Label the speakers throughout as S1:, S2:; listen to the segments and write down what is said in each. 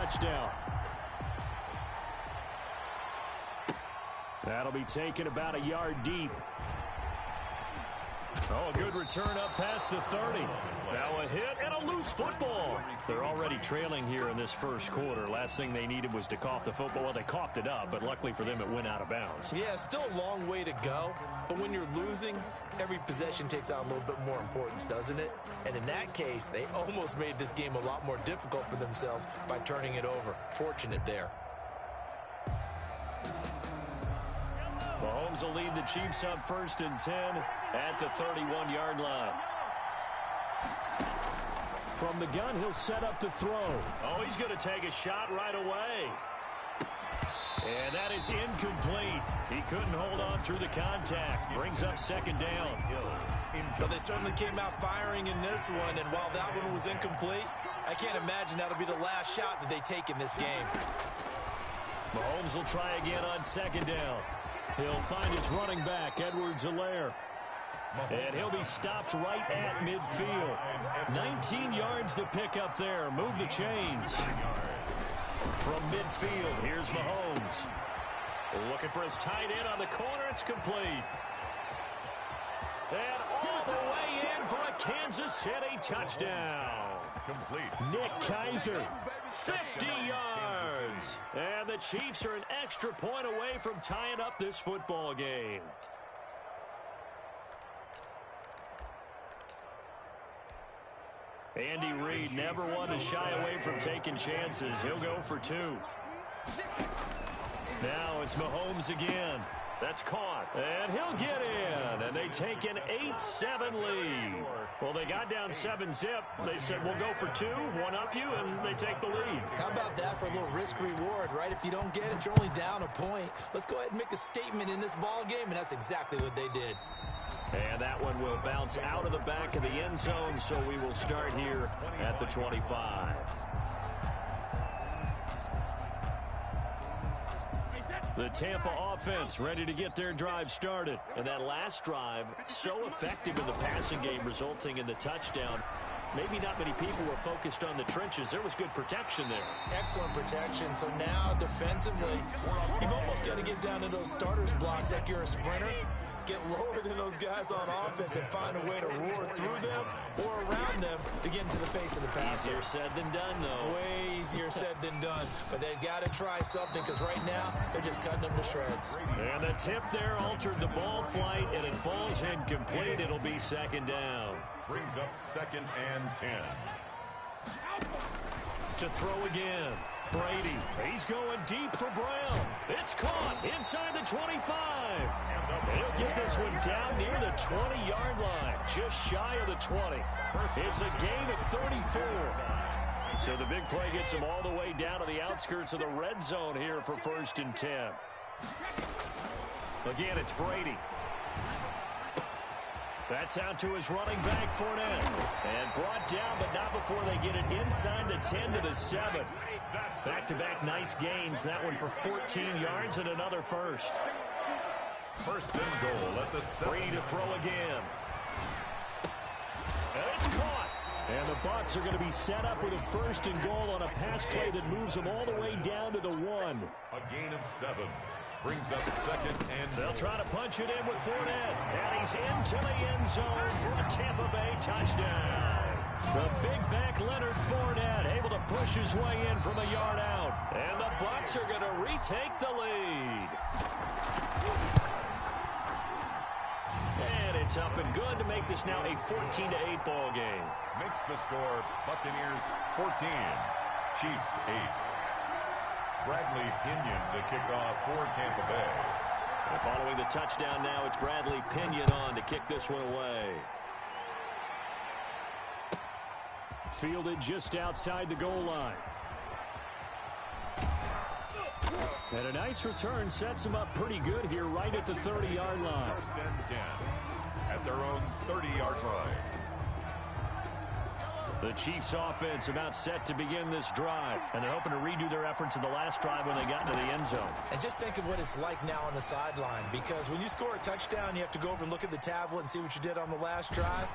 S1: touchdown. That'll be taken about a yard deep. Oh, a good return up past the 30. Now a hit and a loose football. They're already trailing here in this first quarter. Last thing they needed was to cough the football. Well, they coughed it up, but luckily for them, it went out of bounds.
S2: Yeah, still a long way to go. But when you're losing, every possession takes on a little bit more importance, doesn't it? And in that case, they almost made this game a lot more difficult for themselves by turning it over. Fortunate there.
S1: Mahomes will lead the Chiefs up 1st and 10 at the 31-yard line. From the gun, he'll set up to throw. Oh, he's going to take a shot right away. And that is incomplete. He couldn't hold on through the contact. Brings up 2nd down.
S2: Well, they certainly came out firing in this one, and while that one was incomplete, I can't imagine that'll be the last shot that they take in this game.
S1: Mahomes will try again on 2nd down. He'll find his running back, Edwards-Helaire. And he'll be stopped right at midfield. 19 yards the pick up there. Move the chains. From midfield, here's Mahomes. Looking for his tight end on the corner. It's complete. And all the way in for a Kansas City touchdown.
S3: Complete.
S1: Nick Keiser, 50 yards. And the Chiefs are an extra point away from tying up this football game. Andy Reid never one to shy away from taking chances. He'll go for 2. Now it's Mahomes again. That's caught. And he'll get in. And they take an 8-7 lead. Well, they got down 7-zip. They said, we'll go for 2, one up you, and they take the lead.
S2: How about that for a little risk-reward, right? If you don't get it, you're only down a point. Let's go ahead and make a statement in this ball game, and that's exactly what they did.
S1: And that one will bounce out of the back of the end zone, so we will start here at the 25. The Tampa offense ready to get their drive started. And that last drive, so effective in the passing game, resulting in the touchdown. Maybe not many people were focused on the trenches. There was good protection there.
S2: Excellent protection. So now, defensively, you've almost got to get down to those starters blocks like you're a sprinter. Get lower than those guys on offense and find a way to roar through them or around them to get into the face of the passer.
S1: Easier said than done, though.
S2: Way easier said than done. But they've got to try something because right now they're just cutting them to shreds.
S1: And the tip there altered the ball flight, and it falls incomplete. It'll be 2nd down.
S3: Brings up 2nd and 10.
S1: To throw again. Brady. He's going deep for Brown. It's caught inside the 25. He'll get this one down near the 20-yard line, just shy of the 20. It's a gain of 34. So the big play gets him all the way down to the outskirts of the red zone here for 1st and 10. Again, it's Brady. That's out to his running back, Fournette. And brought down, but not before they get it inside the 10 to the 7. Back-to-back nice gains. That one for 14 yards and another first.
S3: 1st and goal at the 7.
S1: Brady to throw again. And it's caught. And the Bucs are going to be set up with a 1st and goal on a pass play that moves them all the way down to the 1.
S3: A gain of 7. Brings up 2nd and
S1: they'll try to punch it in with Fournette. And he's into the end zone for a Tampa Bay touchdown. The big back Leonard Fournette able to push his way in from a yard out. And the Bucs are going to retake the lead. And it's up and good to make this now a 14-8 ball game.
S3: Makes the score Buccaneers 14, Chiefs 8. Bradley Pinion to kick off for Tampa Bay.
S1: And following the touchdown now, it's Bradley Pinion on to kick this one away. Fielded just outside the goal line. And a nice return sets them up pretty good here right at the 30-yard line.
S3: 1st and 10 at their own 30-yard line.
S1: The Chiefs offense about set to begin this drive. And they're hoping to redo their efforts in the last drive when they got into the end zone.
S2: And just think of what it's like now on the sideline. Because when you score a touchdown, you have to go over and look at the tablet and see what you did on the last drive.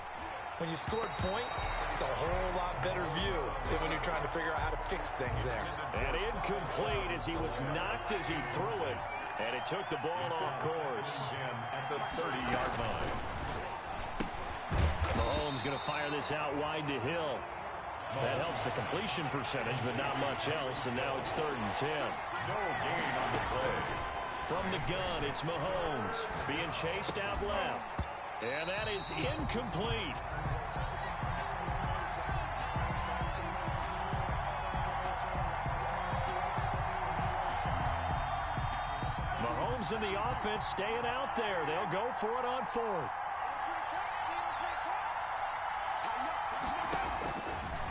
S2: when you scored points, it's a whole lot better view than when you're trying to figure out how to fix things there.
S1: And incomplete as he was knocked as he threw it. And it took the ball off course.
S3: At the 30-yard line.
S1: Mahomes going to fire this out wide to Hill. That helps the completion percentage, but not much else. And now it's 3rd and 10.
S3: No gain on the play.
S1: From the gun, it's Mahomes being chased out left. And that is incomplete. Mahomes and the offense staying out there. They'll go for it on 4th.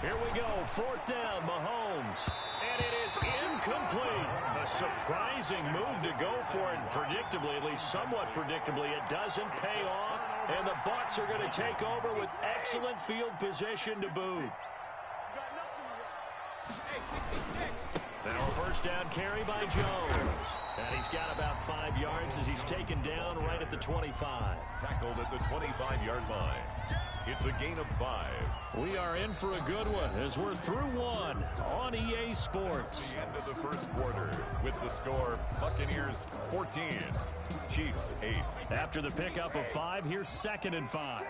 S1: Here we go, 4th down, Mahomes. And it is incomplete. A surprising move to go for it. Predictably, at least somewhat predictably, it doesn't pay off. And the Bucs are going to take over with excellent field position to boot. Now a 1st down carry by Jones. And he's got about 5 yards as he's taken down right at the 25.
S3: Tackled at the 25-yard line. It's a gain of 5.
S1: We are in for a good one as we're through 1 on EA Sports.
S3: The end of the first quarter with the score Buccaneers 14, Chiefs 8.
S1: After the pickup of 5, here's 2nd and 5.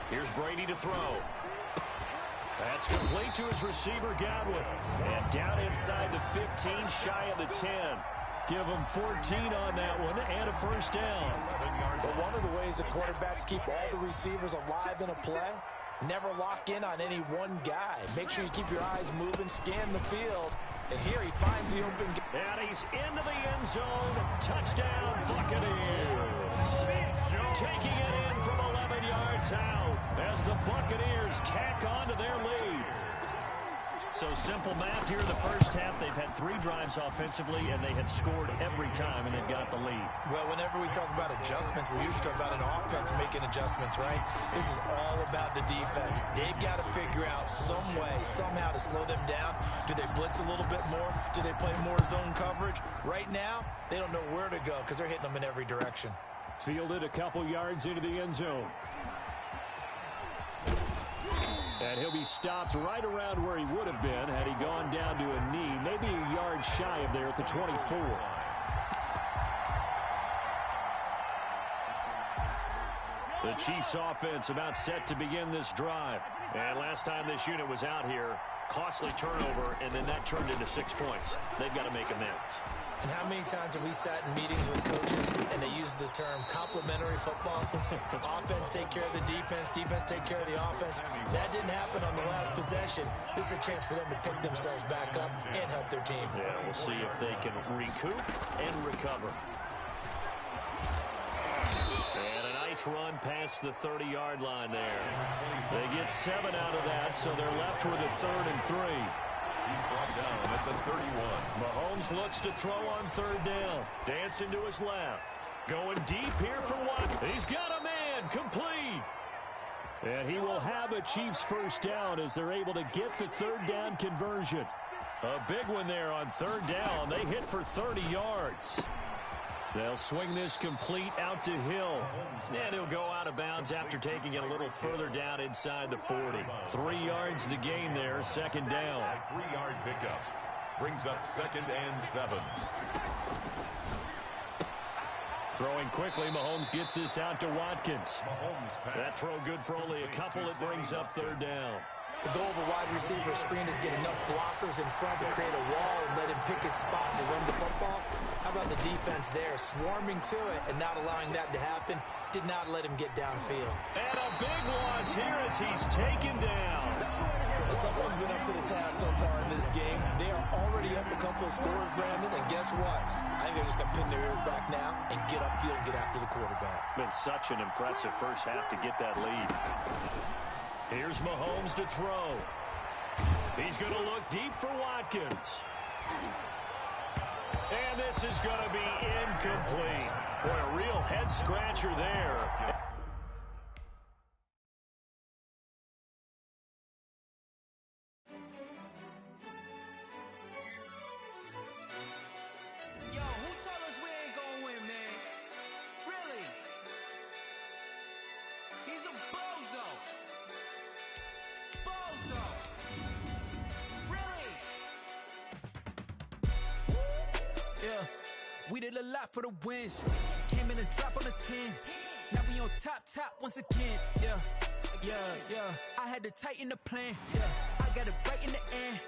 S1: Here's Brady to throw. That's complete to his receiver, Godwin. And down inside the 15, shy of the 10. Give him 14 on that one and a 1st down.
S2: But one of the ways the quarterbacks keep all the receivers alive in a play, never lock in on any one guy. Make sure you keep your eyes moving, scan the field. And here he finds the open.
S1: And he's into the end zone. Touchdown, Buccaneers. Taking it in from 11 yards out as the Buccaneers tack on to their lead. So simple math here in the first half. They've had 3 drives offensively, and they had scored every time, and they've got the lead.
S2: Well, whenever we talk about adjustments, we usually talk about an offense making adjustments, right? This is all about the defense. They've got to figure out some way, somehow to slow them down. Do they blitz a little bit more? Do they play more zone coverage? Right now, they don't know where to go because they're hitting them in every direction.
S1: Fielded a couple yards into the end zone. And he'll be stopped right around where he would have been had he gone down to a knee, maybe a yard shy of there at the 24. The Chiefs offense about set to begin this drive. And last time this unit was out here, costly turnover, and then that turned into 6 points. They've got to make amends.
S2: And how many times have we sat in meetings with coaches and they use the term complementary football? Offense take care of the defense, defense take care of the offense. That didn't happen on the last possession. This is a chance for them to pick themselves back up and help their team.
S1: Yeah, we'll see if they can recoup and recover. And a nice run past the 30-yard line there. They get 7 out of that, so they're left with a 3rd and 3.
S3: He's brought down at the 31.
S1: Mahomes looks to throw on 3rd down. Dancing to his left. Going deep here for Watt. He's got a man. Complete. And he will have a Chiefs 1st down as they're able to get the 3rd down conversion. A big one there on 3rd down. They hit for 30 yards. They'll swing this complete out to Hill. And he'll go out of bounds after taking it a little further down inside the 40. 3 yards the gain there, 2nd down.
S3: A 3-yard pickup brings up 2nd and 7.
S1: Throwing quickly, Mahomes gets this out to Watkins. That throw good for only a couple. It brings up 3rd down.
S2: The goal of a wide receiver screen is get enough blockers in front to create a wall and let him pick his spot to run the football. How about the defense there, swarming to it and not allowing that to happen? Did not let him get downfield.
S1: And a big loss here as he's taken down.
S2: Someone's been up to the task so far in this game. They are already up a couple of scores, Brandon, and guess what? I think they're just going to pin their ears back now and get upfield and get after the quarterback.
S1: Been such an impressive first half to get that lead. Here's Mahomes to throw. He's going to look deep for Watkins. And this is going to be incomplete. Boy, a real head-scratcher there.
S4: Yo, who told us we ain't gonna win, man? Really? We did a lot for the wins. Came in a drop on the 10. Now we on top once again. Yeah. I had to tighten the plan. Yeah. I got it right in the end.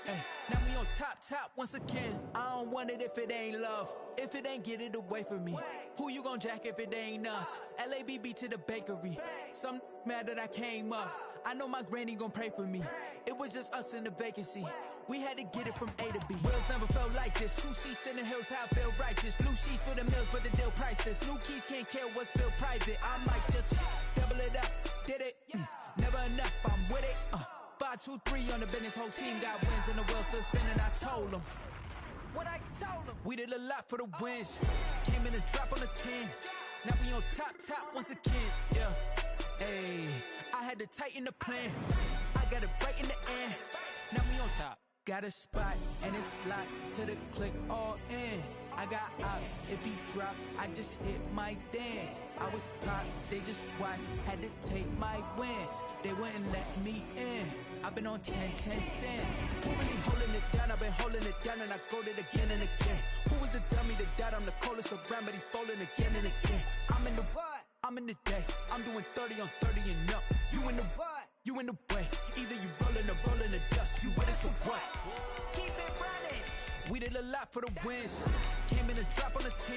S4: Now we on top once again. I don't want it if it ain't love. If it ain't, get it away from me. Who you gon' jack if it ain't us? LABB to the bakery. Some mad that I came up. I know my granny gon' pray for me. It was just us in the vacancy. We had to get it from A to B. Wheels never felt like this. 2 seats in the hills, how I feel righteous. Blue sheets for the mills, but the deal priceless. New keys can't care what's still private. I might just double it up. Did it? Never enough, I'm with it. 5, 2, 3 on the business. Whole team got wins and the wheels still spinning. I told them what I told them. We did a lot for the wins. Came in a drop on the 10. Now we on top once again. Yeah. Hey, I had to tighten the plan. I got it right in the end. Now we on top. Got a spot and it's locked to the click all in. I got ops, if he drop, I just hit my dance. I was top, they just watched, had to take my wins. They wouldn't let me in. I've been on 10 cents. Who really holding it down? I've been holding it down and I go it again and again. Who was the dummy that died? I'm the coldest around, but he folding again and again. I'm in the what? I'm in the day. I'm doing 30 on 30 and up. You in the what? You in the way. Either you rolling or rolling the dust. You with us or what? Keep it running. We did a lot for the wins. Came in a drop on the 10.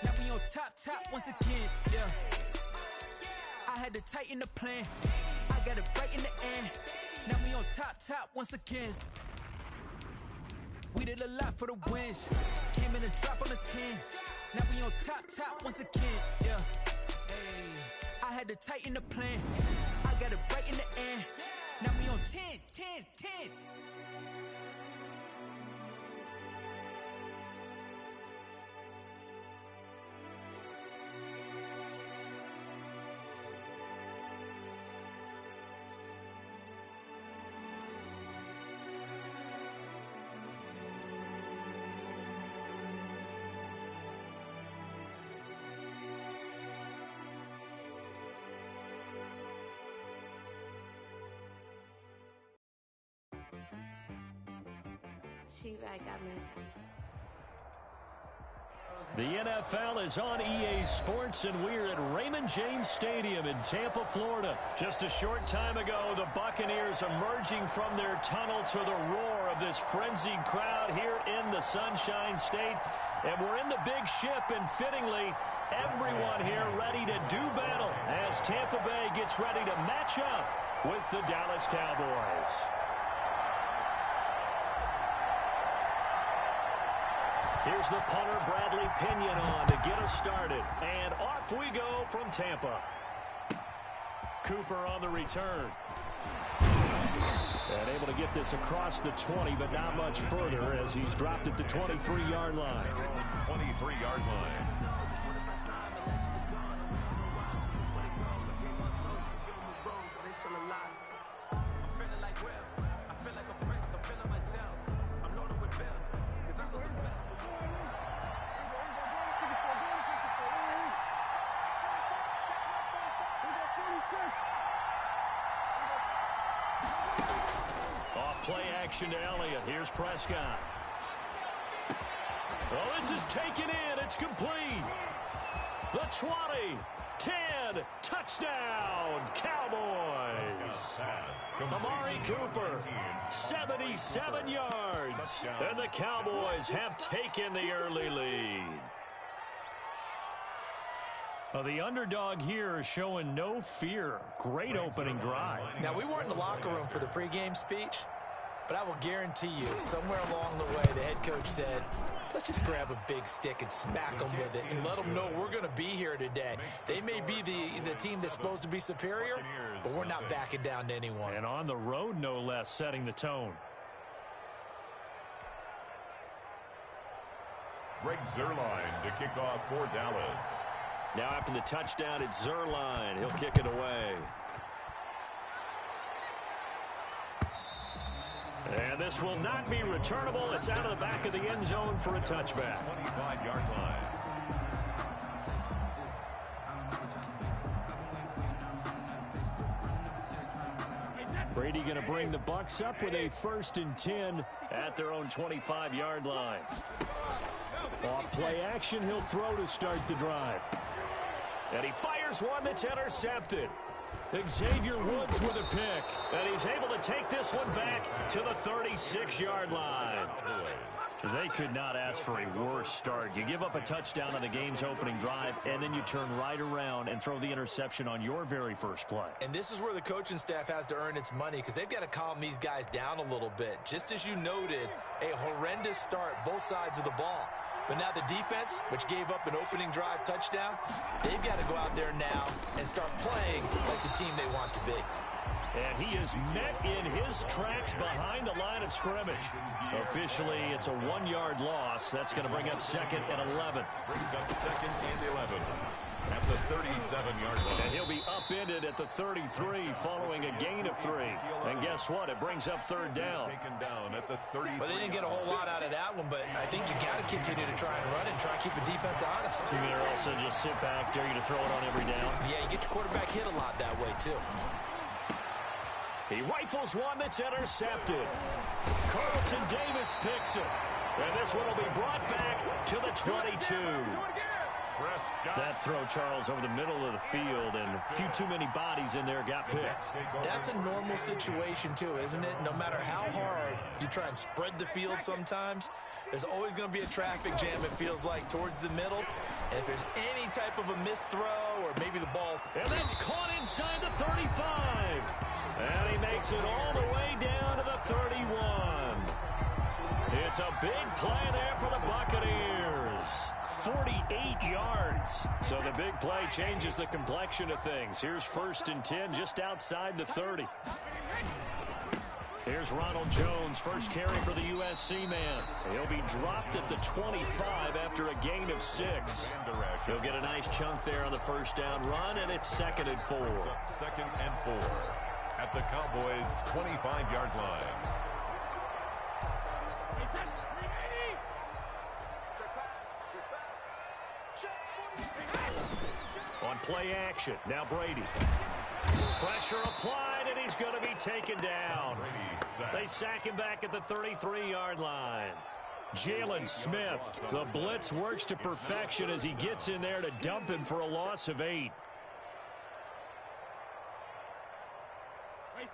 S4: Now we on top once again. Yeah. I had to tighten the plan. I got it right in the end. Now we on top once again. We did a lot for the wins. Came in a drop on the 10. Now we on top once again. Yeah. Hey, I had to tighten the plan. I got it right in the end. Now we on 10.
S5: She-Rag got me.
S1: The NFL is on EA Sports, and we're at Raymond James Stadium in Tampa, Florida. Just a short time ago, the Buccaneers emerging from their tunnel to the roar of this frenzied crowd here in the Sunshine State. And we're in the big ship, and fittingly, everyone here ready to do battle as Tampa Bay gets ready to match up with the Dallas Cowboys. Here's the punter, Bradley Pinion, on to get us started. And off we go from Tampa. Cooper on the return. And able to get this across the 20, but not much further as he's dropped it to 23-yard line.
S3: 23-yard line.
S1: Play action to Elliott. Here's Prescott. Well, this is taken in. It's complete. The 20, 10, touchdown, Cowboys. Amari Cooper, 77 yards. And the Cowboys have taken the early lead. Well, the underdog here is showing no fear. Great opening drive.
S2: Now, we weren't in the locker room for the pregame speech, but I will guarantee you, somewhere along the way, the head coach said, let's just grab a big stick and smack them with it and let them know we're going to be here today. They may be the team that's supposed to be superior, but we're not backing down to anyone.
S1: And on the road, no less, setting the tone.
S3: Greg Zuerlein to kick off for Dallas.
S1: Now after the touchdown, it's Zuerlein. He'll kick it away. And this will not be returnable. It's out of the back of the end zone for a touchback.
S3: 25-yard line.
S1: Brady going to bring the Bucs up with a 1st and 10 at their own 25-yard line. Off play action, he'll throw to start the drive. And he fires one that's intercepted. Xavier Woods with a pick. And he's able to take this one back to the 36-yard line. They could not ask for a worse start. You give up a touchdown on the game's opening drive, and then you turn right around and throw the interception on your very first play.
S2: And this is where the coaching staff has to earn its money, because they've got to calm these guys down a little bit. Just as you noted, a horrendous start, both sides of the ball. But now the defense, which gave up an opening drive touchdown, they've got to go out there now and start playing like the team they want to be.
S1: And he is met in his tracks behind the line of scrimmage. Officially, it's a 1-yard loss. That's going to bring up 2nd and 11.
S3: Brings up 2nd and 11 at the 37-yard line.
S1: And he'll be upended at the 33 following a gain of 3. And guess what? It brings up 3rd down.
S3: Taken down at the 33.
S2: Well, they didn't get a whole lot out of that one, but I think you got to continue to try and run and try and keep the defense honest.
S1: You mean also just sit back, dare you to throw it on every down?
S2: Yeah, you get your quarterback hit a lot that way, too.
S1: He rifles one that's intercepted. Carlton Davis picks it. And this one will be brought back to the 22. That throw, Charles, over the middle of the field, and a few too many bodies in there got picked.
S2: That's a normal situation, too, isn't it? No matter how hard you try and spread the field sometimes, there's always going to be a traffic jam, it feels like, towards the middle. And if there's any type of a missed throw or maybe the ball's...
S1: And that's caught inside the 35. And he makes it all the way down to the 31. It's a big play there for the Buccaneers. 48 yards. So the big play changes the complexion of things. Here's 1st and 10 just outside the 30. Here's Ronald Jones, first carry for the USC man. He'll be dropped at the 25 after a gain of 6. He'll get a nice chunk there on the first down run, and it's 2nd and 4.
S3: 2nd and 4 at the Cowboys' 25-yard line.
S1: On play action, now Brady. Pressure applied, and he's going to be taken down. They sack him back at the 33-yard line. Jalen Smith, the blitz works to perfection as he gets in there to dump him for a loss of 8.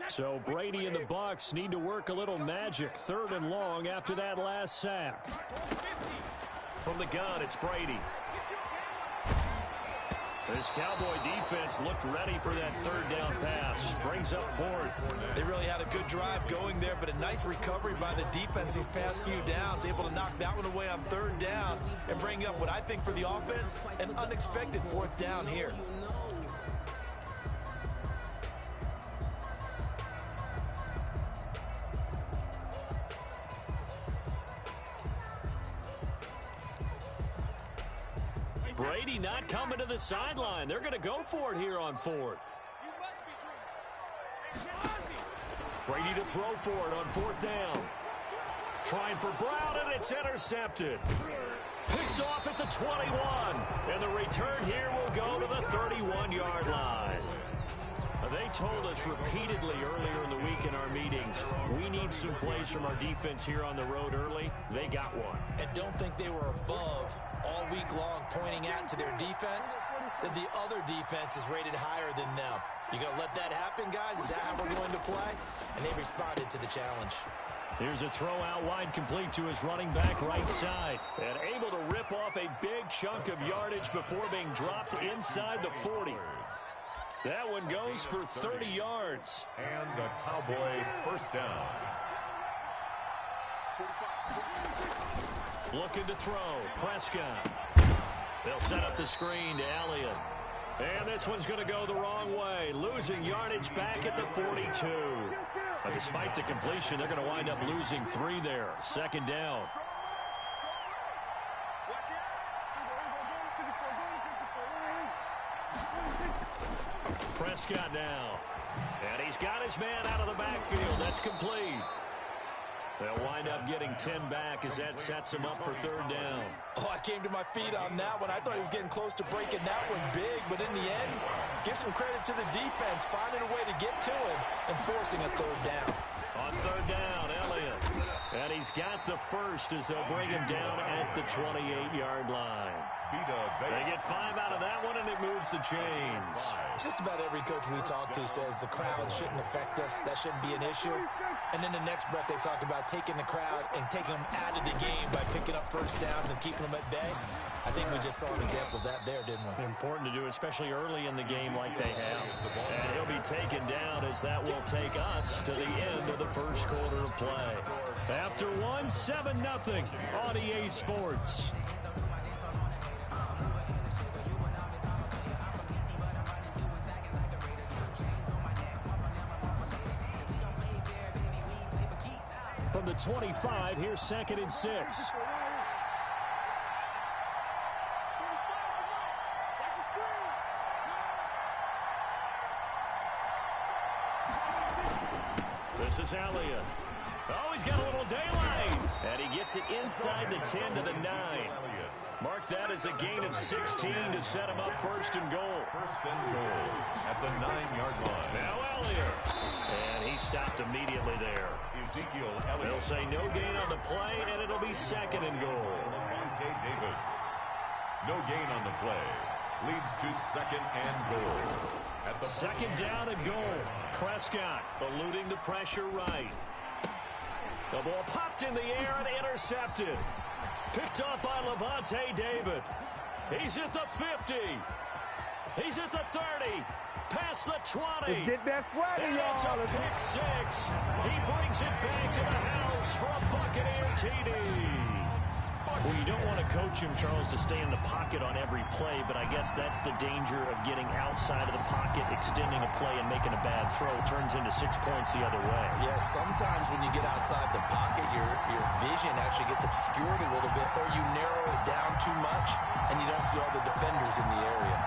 S1: So Brady and the Bucs need to work a little magic. 3rd and long after that last sack. From the gun, it's Brady. This Cowboy defense looked ready for that 3rd down pass. Brings up 4th.
S2: They really had a good drive going there, but a nice recovery by the defense these past few downs. Able to knock that one away on 3rd down and bring up what I think for the offense, an unexpected 4th down here.
S1: Brady not coming to the sideline. They're going to go for it here on 4th. Brady to throw for it on 4th down. Trying for Brown, and it's intercepted. Picked off at the 21. And the return here will go to the 31-yard line. They told us repeatedly earlier in the week in our meetings, we need some plays from our defense here on the road early. They got one.
S2: And don't think they were above all week long pointing out to their defense that the other defense is rated higher than them. You going to let that happen, guys? Is that how we're going to play? And they responded to the challenge.
S1: Here's a throw out wide complete to his running back right side. And able to rip off a big chunk of yardage before being dropped inside the 40. That one goes for 30 yards.
S3: And the Cowboy first down.
S1: Looking to throw. Prescott. They'll set up the screen to Elliott. And this one's going to go the wrong way. Losing yardage back at the 42. But despite the completion, they're going to wind up losing 3 there. 2nd down. Prescott now. And he's got his man out of the backfield. That's complete. They'll wind up getting 10 back as that sets him up for 3rd down.
S2: Oh, I came to my feet on that one. I thought he was getting close to breaking that one big, but in the end, give some credit to the defense, finding a way to get to him and forcing a 3rd down.
S1: On 3rd down, Elliott. And he's got the first as they'll bring him down at the 28-yard line. They get 5 out of that one, and it moves the chains.
S2: Just about every coach we talk to says the crowd shouldn't affect us. That shouldn't be an issue. And in the next breath, they talk about taking the crowd and taking them out of the game by picking up first downs and keeping them at bay. I think we just saw an example of that there, didn't we?
S1: Important to do, especially early in the game like they have. And he'll be taken down as that will take us to the end of the first quarter of play. After 1, 7-0 on EA Sports. From the 25, here's 2nd and 6. This is Elliott. Oh, he's got a little daylight. And he gets it inside the 10 to the 9. Mark that as a gain of 16 to set him up 1st and goal.
S3: 1st and goal at the 9-yard line.
S1: Now Elliott. And he stopped immediately there.
S3: Ezekiel Elliott.
S1: They'll say no gain on the play, and it'll be 2nd and goal.
S3: David. No gain on the play. Leads to 2nd and goal. At the
S1: 2nd down and goal. Prescott eluding the pressure right. The ball popped in the air and intercepted. Picked up by Levante David. He's at the 50. He's at the 30. Past the 20.
S5: Let's get that swagger, y'all.
S1: It's a pick 6. He brings it back to the house for a Buccaneer TD. Well, you don't want to coach him, Charles, to stay in the pocket on every play, but I guess that's the danger of getting outside of the pocket, extending a play, and making a bad throw. Turns into 6 points the other way.
S2: Yeah, sometimes when you get outside the pocket, your vision actually gets obscured a little bit, or you narrow it down too much, and you don't see all the defenders in the area.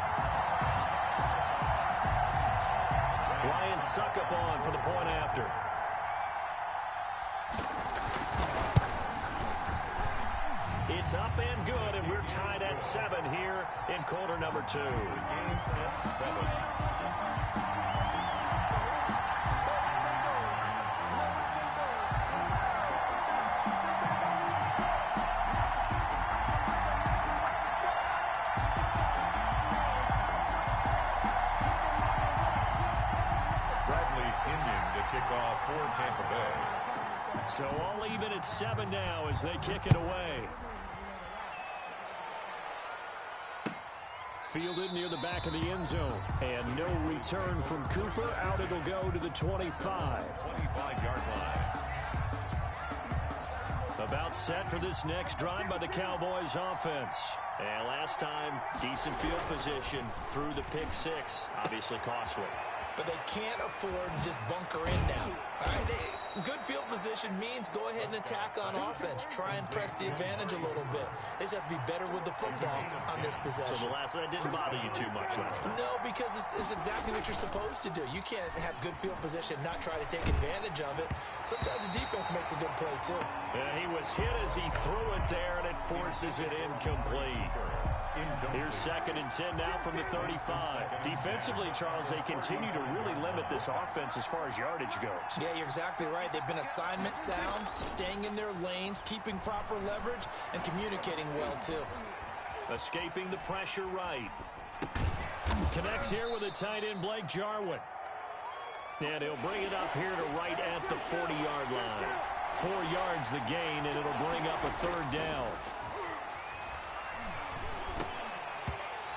S1: Ryan Suckup on for the point after. It's up and good, and we're tied at 7 here in quarter number 2.
S3: Kickoff for Tampa Bay.
S1: So all even at 7 now as they kick it away. Fielded near the back of the end zone. And no return from Cooper. Out it'll go to the 25.
S3: 25-yard line.
S1: About set for this next drive by the Cowboys offense. And last time, decent field position through the pick 6. Obviously costly.
S2: But they can't afford to just bunker in now. All right, good field position means go ahead and attack on offense. Try and press the advantage a little bit. They just have to be better with the football on this possession.
S1: So the last one, that didn't bother you too much last time?
S2: No, because it's exactly what you're supposed to do. You can't have good field position, not try to take advantage of it. Sometimes the defense makes a good play, too.
S1: Yeah, he was hit as he threw it there, and it forces it incomplete. Here's 2nd and 10 now from the 35. Defensively, Charles, they continue to really limit this offense as far as yardage goes.
S2: Yeah, you're exactly right. They've been assignment sound, staying in their lanes, keeping proper leverage, and communicating well, too.
S1: Escaping the pressure right. Connects here with a tight end, Blake Jarwin. And he'll bring it up here to right at the 40-yard line. 4 yards the gain, and it'll bring up a 3rd down.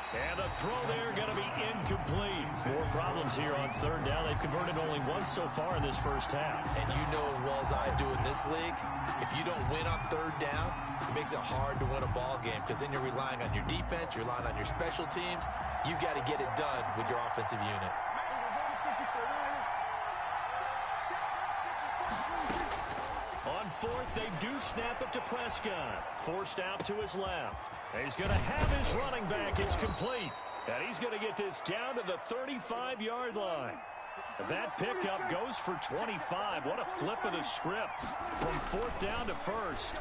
S1: And the throw there going to be incomplete. More problems here on 3rd down. They've converted only once so far in this first half.
S2: And you know as well as I do in this league, if you don't win on 3rd down, it makes it hard to win a ball game because then you're relying on your defense, you're relying on your special teams. You've got to get it done with your offensive unit.
S1: On 4th, they do snap it to Prescott. Forced out to his left. He's going to have his running back. It's complete. And he's going to get this down to the 35-yard line. That pickup goes for 25. What a flip of the script. From 4th down to 1st.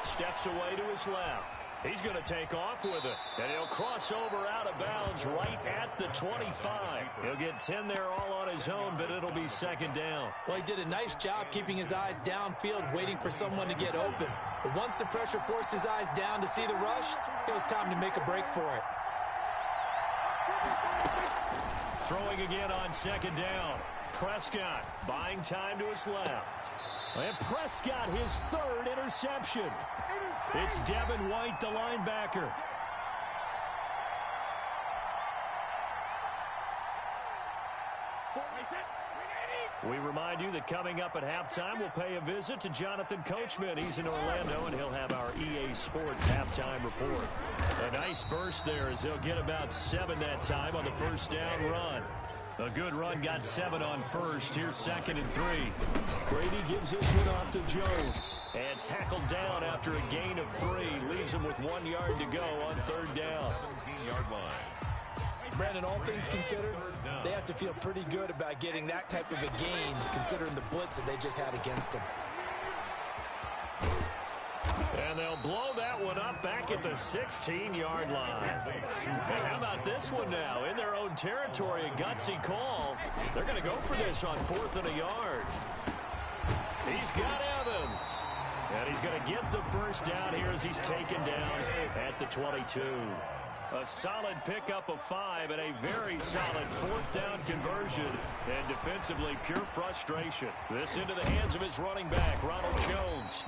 S1: Steps away to his left. He's going to take off with it. And he'll cross over out of bounds right at the 25. He'll get 10 there all on his own, but it'll be second down.
S2: Well, he did a nice job keeping his eyes downfield, waiting for someone to get open. But once the pressure forced his eyes down to see the rush, it was time to make a break for it.
S1: Throwing again on second down. Prescott buying time to his left. And Prescott, his third interception. It's Devin White, the linebacker. We remind you that coming up at halftime, we'll pay a visit to Jonathan Coachman. He's in Orlando, and he'll have our EA Sports halftime report. A nice burst there as they'll get about 7 that time on the first down run. A good run, got 7 on first. Here's 2nd and 3. Brady gives this one off to Jones. And tackled down after a gain of 3. Leaves him with 1 yard to go on third down.
S3: 17-yard line.
S2: Brandon, all things considered, they have to feel pretty good about getting that type of a gain, considering the blitz that they just had against them.
S1: And they'll blow that one up back at the 16-yard line. And how about this one now? In their own territory, a gutsy call. They're going to go for this on 4th and a yard. He's got Evans. And he's going to get the first down here as he's taken down at the 22. A solid pickup of 5 and a very solid 4th down conversion. And defensively, pure frustration. This into the hands of his running back, Ronald Jones.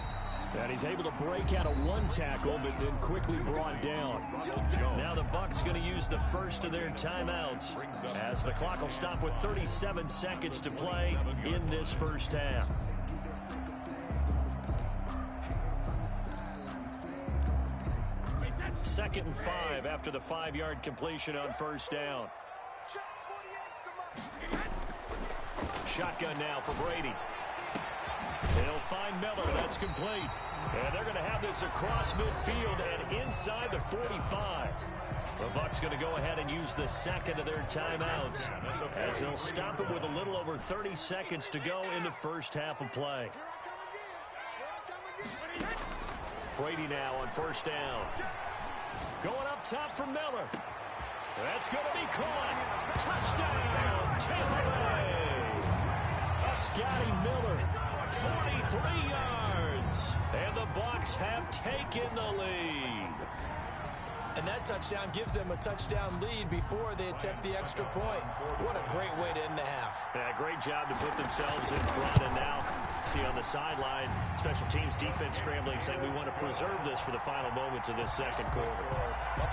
S1: And he's able to break out of 1 tackle, but then quickly brought down. Now the Bucs going to use the first of their timeouts as the clock will stop with 37 seconds to play in this first half. Second and 5 after the 5-yard completion on first down. Shotgun now for Brady. They'll find Miller. That's complete. And they're going to have this across midfield and inside the 45. The Bucs going to go ahead and use the second of their timeouts as they'll stop it with a little over 30 seconds to go in the first half of play. Brady now on first down. Going up top for Miller. That's going to be caught. Touchdown, Tampa Bay. Scotty Miller, 43 yards. And the Bucs have taken the lead.
S2: And that touchdown gives them a touchdown lead before they attempt the extra point. What a great way to end the half.
S1: Yeah, great job to put themselves in front. And now, see on the sideline, special teams defense scrambling, saying we want to preserve this for the final moments of this second quarter.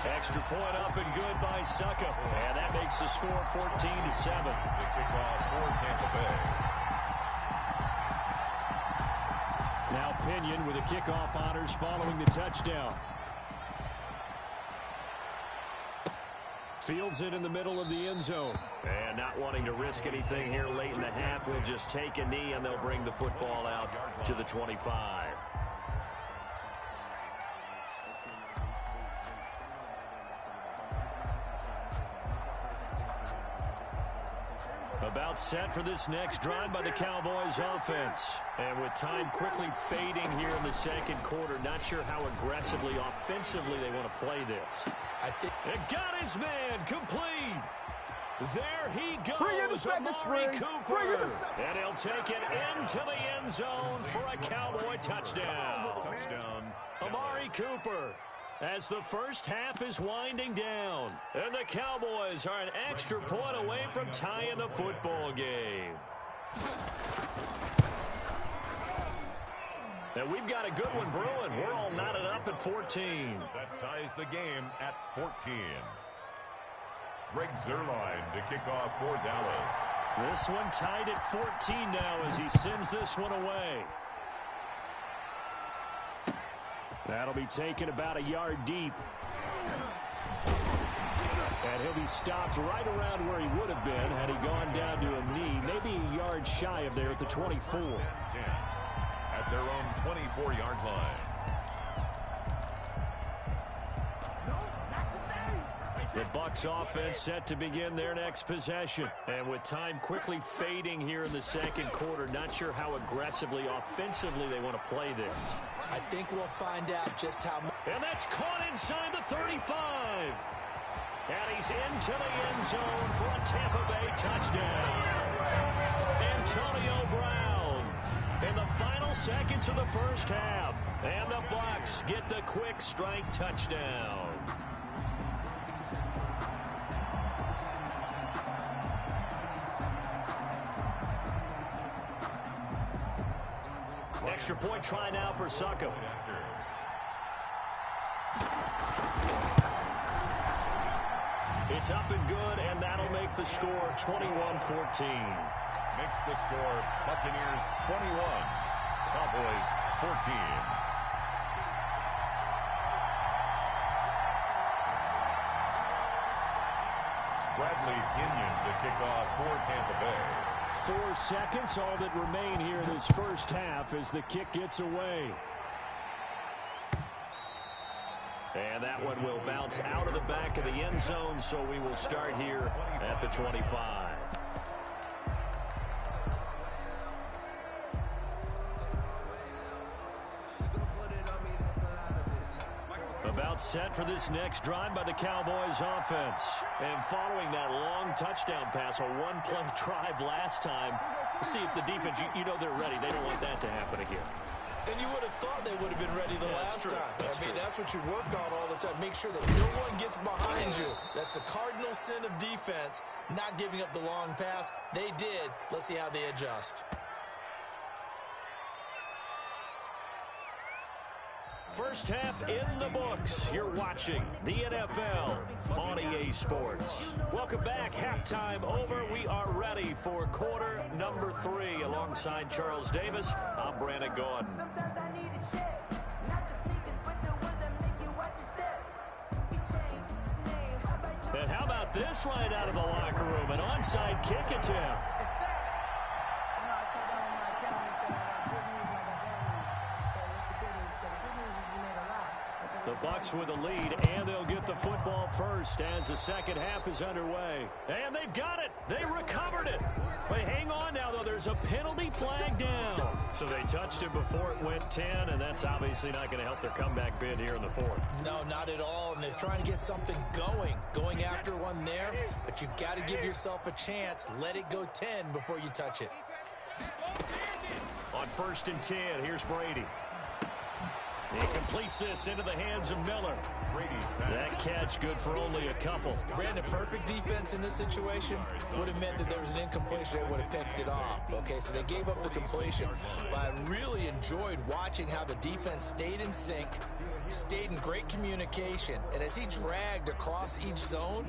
S1: Extra point up and good by Suckup. And that makes the score 14-7.
S3: The kickoff for Tampa Bay.
S1: Now Pinion with the kickoff honors following the touchdown. Fields it in the middle of the end zone. And not wanting to risk anything here late in the half, will just take a knee and they'll bring the football out to the 25. About set for this next drive by the Cowboys offense. And with time quickly fading here in the second quarter, not sure how aggressively, offensively they want to play this. And got his man complete. There he goes, Amari Cooper. And he'll take it into the end zone for a Cowboy touchdown. Amari Cooper. As the first half is winding down. And the Cowboys are an extra point away from tying the football game. And we've got a good one brewing. We're all knotted up at 14.
S3: That ties the game at 14. Greg Zuerlein to kick off for Dallas.
S1: This one tied at 14 now as he sends this one away. That'll be taken about a yard deep. And he'll be stopped right around where he would have been had he gone down to a knee, maybe a yard shy of there at the 24.
S3: 10 at their own 24-yard line.
S1: The Bucs offense set to begin their next possession. And with time quickly fading here in the second quarter, not sure how aggressively, offensively they want to play this.
S2: I think we'll find out just how much.
S1: And that's caught inside the 35. And he's into the end zone for a Tampa Bay touchdown. Antonio Brown in the final seconds of the first half. And the Bucs get the quick strike touchdown. Extra point try now for Succop. It's up and good, and that'll make the score 21-14.
S3: Makes the score Buccaneers 21, Cowboys 14. Bradley Pinion to kick off for Tampa Bay.
S1: 4 seconds, all that remain here in this first half as the kick gets away. And that one will bounce out of the back of the end zone, so we will start here at the 25. About set for this next drive by the Cowboys offense. And following that long touchdown pass, a one-play drive last time, see if the defense, you know they're ready. They don't want that to happen again.
S2: And you would have thought they would have been ready the last time. I mean, that's what you work on all the time. Make sure that no one gets behind you. That's the cardinal sin of defense, not giving up the long pass. They did. Let's see how they adjust.
S1: First half in the books. You're watching the NFL on EA Sports. Welcome back. Halftime over. We are ready for quarter number 3. Alongside Charles Davis, I'm Brandon Gordon. And how about this right out of the locker room? An onside kick attempt. The Bucs with a lead, and they'll get the football first as the second half is underway. And they've got it. They recovered it. But hang on now, though. There's a penalty flag down. So they touched it before it went 10, and that's obviously not going to help their comeback bid here in the fourth.
S2: No, not at all. And they're trying to get something going after one there. But you've got to give yourself a chance. Let it go 10 before you touch it.
S1: On 1st and 10, here's Brady. He completes this into the hands of Miller. That catch good for only a couple.
S2: Brandon, perfect defense in this situation would have meant that there was an incompletion. They would have picked it off. Okay, so they gave up the completion. But I really enjoyed watching how the defense stayed in sync, stayed in great communication. And as he dragged across each zone,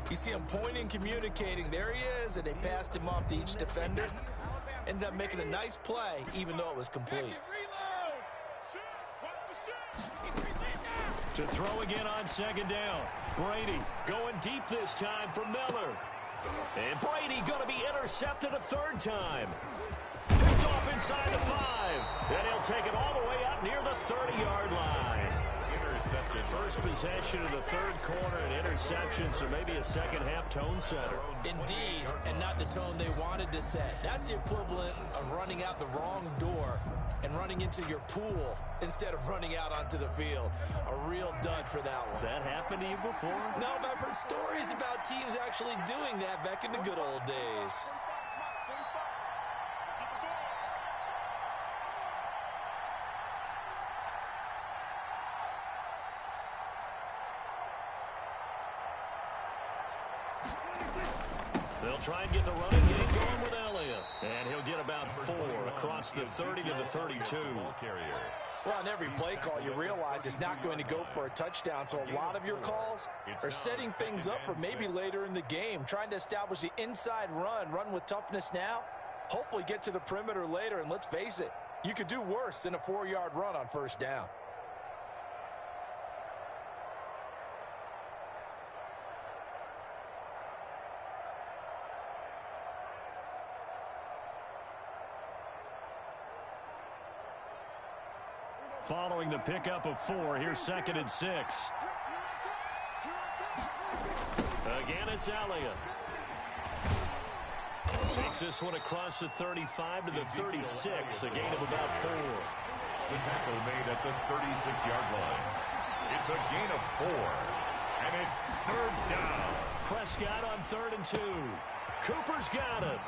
S2: you see him pointing, communicating. There he is, and they passed him off to each defender. Ended up making a nice play, even though it was complete.
S1: To throw again on 2nd down. Brady going deep this time for Miller. And Brady going to be intercepted a 3rd time. Picked off inside the 5. And he'll take it all the way out near the 30-yard line. Intercepted. First possession of the 3rd quarter, an interception, so maybe a second-half tone setter.
S2: Indeed, and not the tone they wanted to set. That's the equivalent of running out the wrong door and running into your pool instead of running out onto the field. A real dud for that one.
S1: Has that happened to you before?
S2: No, but I've heard stories about teams actually doing that back in the good old days.
S1: They'll try and get the running game going with Elliott. And he'll get about 4 across the 30 to the 32.
S2: Well, on every play call, you realize it's not going to go for a touchdown. So a lot of your calls are setting things up for maybe later in the game, trying to establish the inside run with toughness now, hopefully get to the perimeter later. And let's face it, you could do worse than a 4-yard run on 1st down.
S1: Following the pickup of 4, here's 2nd and 6. Again, it's Elliott. Takes this one across the 35 to the 36, a gain of about 4.
S3: The tackle made at the 36-yard line. It's a gain of 4, and it's third down.
S1: Prescott on 3rd and 2. Cooper's got it.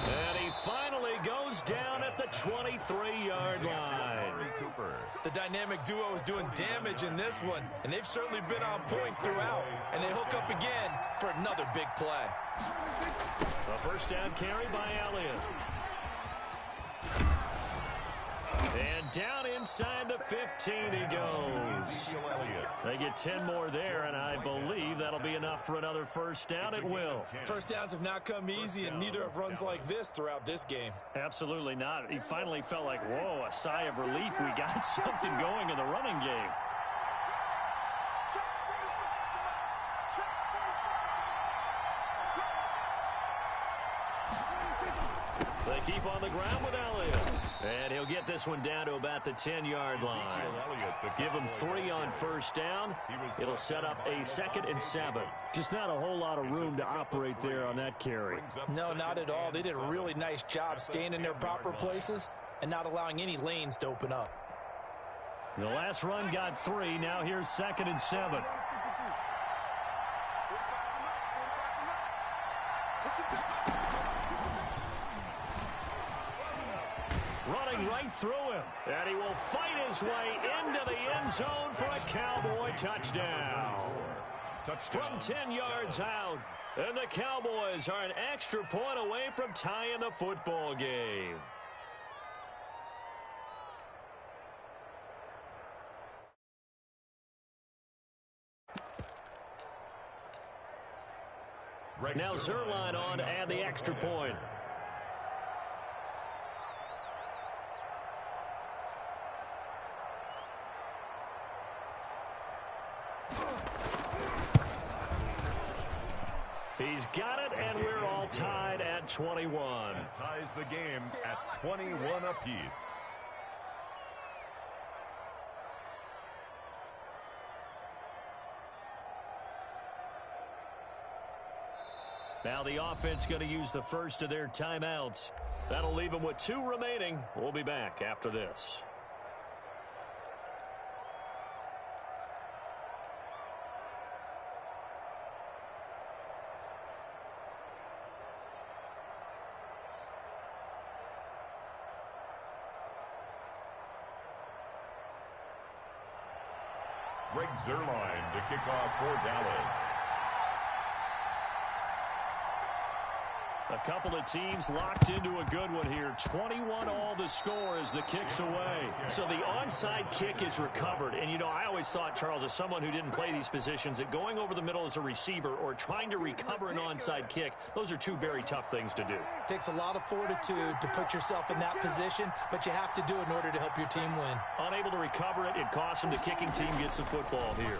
S1: And he finally goes down at the 23-yard line.
S2: The dynamic duo is doing damage in this one, and they've certainly been on point throughout, and they hook up again for another big play.
S1: A first down carry by Elliott. And down inside the 15 he goes. They get 10 more there, and I believe that'll be enough for another first down. It will.
S2: First downs have not come easy, and neither have runs like this throughout this game.
S1: Absolutely not. He finally felt like, whoa, a sigh of relief. We got something going in the running game. They keep on the ground with Elliott. And he'll get this one down to about the 10-yard line. Give him 3 on first down. It'll set up a 2nd and 7. Just not a whole lot of room to operate there on that carry.
S2: No, not at all. They did a really nice job staying in their proper places and not allowing any lanes to open up.
S1: The last run got 3. Now here's 2nd and 7. Running right through him. And he will fight his way into the end zone for a Cowboy touchdown. From 10 yards out. And the Cowboys are an extra point away from tying the football game. Now Zerline on to add the extra point. He's got it, and we're all tied at 21.
S3: And ties the game at 21 apiece.
S1: Now the offense going to use the first of their timeouts. That'll leave them with 2 remaining. We'll be back after this.
S3: Greg Zerline to kick off for Dallas.
S1: A couple of teams locked into a good one here. 21 all the score as the kick's away. So the onside kick is recovered. And, you know, I always thought, Charles, as someone who didn't play these positions, that going over the middle as a receiver or trying to recover an onside kick, those are 2 very tough things to do.
S2: It takes a lot of fortitude to put yourself in that position, but you have to do it in order to help your team win.
S1: Unable to recover it, it costs him. The kicking team gets the football here.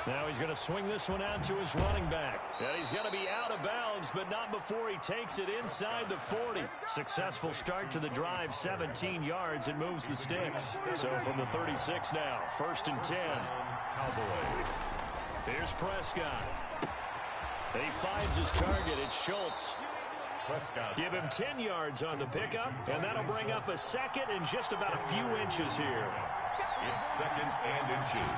S1: Now he's going to swing this one out to his running back. And he's going to be out of bounds, but not before he takes it inside the 40. Successful start to the drive, 17 yards, and moves the sticks. So from the 36 now, 1st and 10.
S3: Cowboys.
S1: Here's Prescott. He finds his target. It's Schultz.
S3: Prescott.
S1: Give him 10 yards on the pickup, and that'll bring up a 2nd and just about a few inches here.
S3: It's 2nd and inches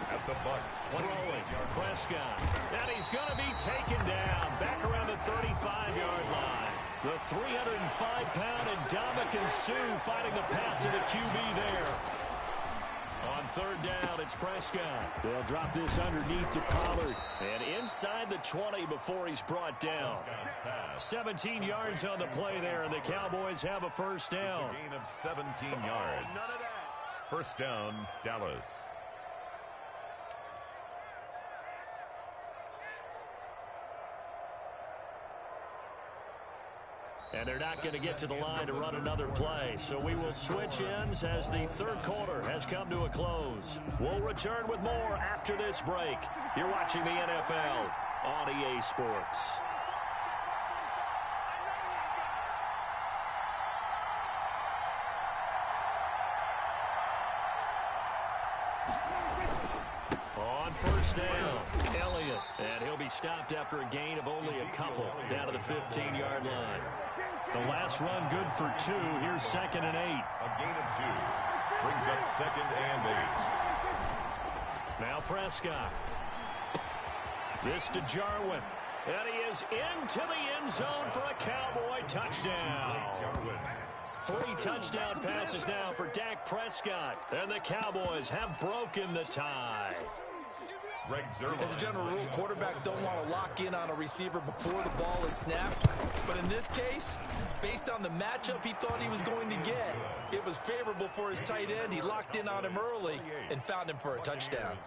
S3: at the Bucks.
S1: Throwing Prescott. And he's going to be taken down back around the 35-yard line. The 305-pound Ndamukong Suh fighting the path to the QB there. On 3rd down, it's Prescott. They'll drop this underneath to Pollard. And inside the 20 before he's brought down. 17 yards on the play there, and the Cowboys have a first down.
S3: It's a gain of 17 yards. First down, Dallas.
S1: And they're not going to get to the line to run another play. So we will switch ends as the 3rd quarter has come to a close. We'll return with more after this break. You're watching the NFL on EA Sports. On first down, Elliott. And he'll be stopped after a gain of only a couple down to the 15-yard line. The last run good for 2. Here's 2nd and 8.
S3: A gain of 2. Brings up 2nd and 8.
S1: Now Prescott. This to Jarwin. And he is into the end zone for a Cowboy touchdown. 3 touchdown passes now for Dak Prescott. And the Cowboys have broken the tie.
S2: As a general rule, quarterbacks don't want to lock in on a receiver before the ball is snapped. But in this case, based on the matchup he thought he was going to get, it was favorable for his tight end. He locked in on him early and found him for a touchdown.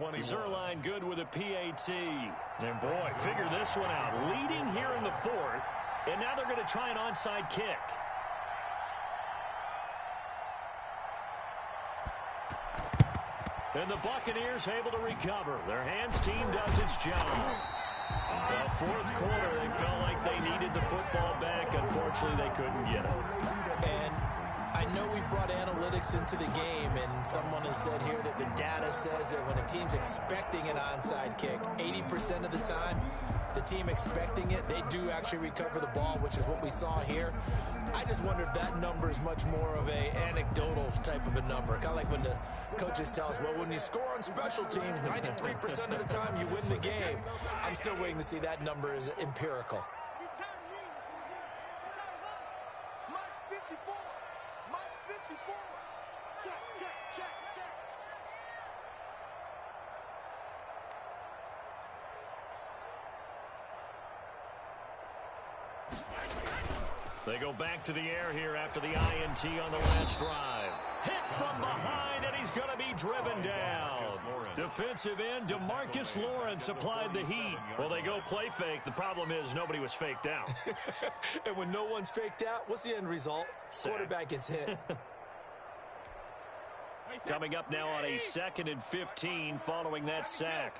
S1: Zerline good with a PAT. And boy, figure this one out. Leading here in the 4th, and now they're going to try an onside kick. And the Buccaneers able to recover. Their hands team does its job. The 4th quarter, they felt like they needed the football back. Unfortunately, they couldn't get it.
S2: And I know we brought analytics into the game, and someone has said here that the data says that when a team's expecting an onside kick, 80% of the time, the team expecting it, they do actually recover the ball, which is what we saw here. I just wonder if that number is much more of a anecdotal type of a number. Kind of like when the coaches tell us, well, when you score on special teams, 93% of the time you win the game. I'm still waiting to see that number is empirical.
S1: They go back to the air here after the INT on the last drive. Hit from behind, and he's going to be driven down. Defensive end DeMarcus Lawrence applied the heat. Well, they go play fake. The problem is nobody was faked out.
S2: And when no one's faked out, what's the end result? Quarterback gets hit.
S1: Coming up now on a 2nd and 15 following that sack.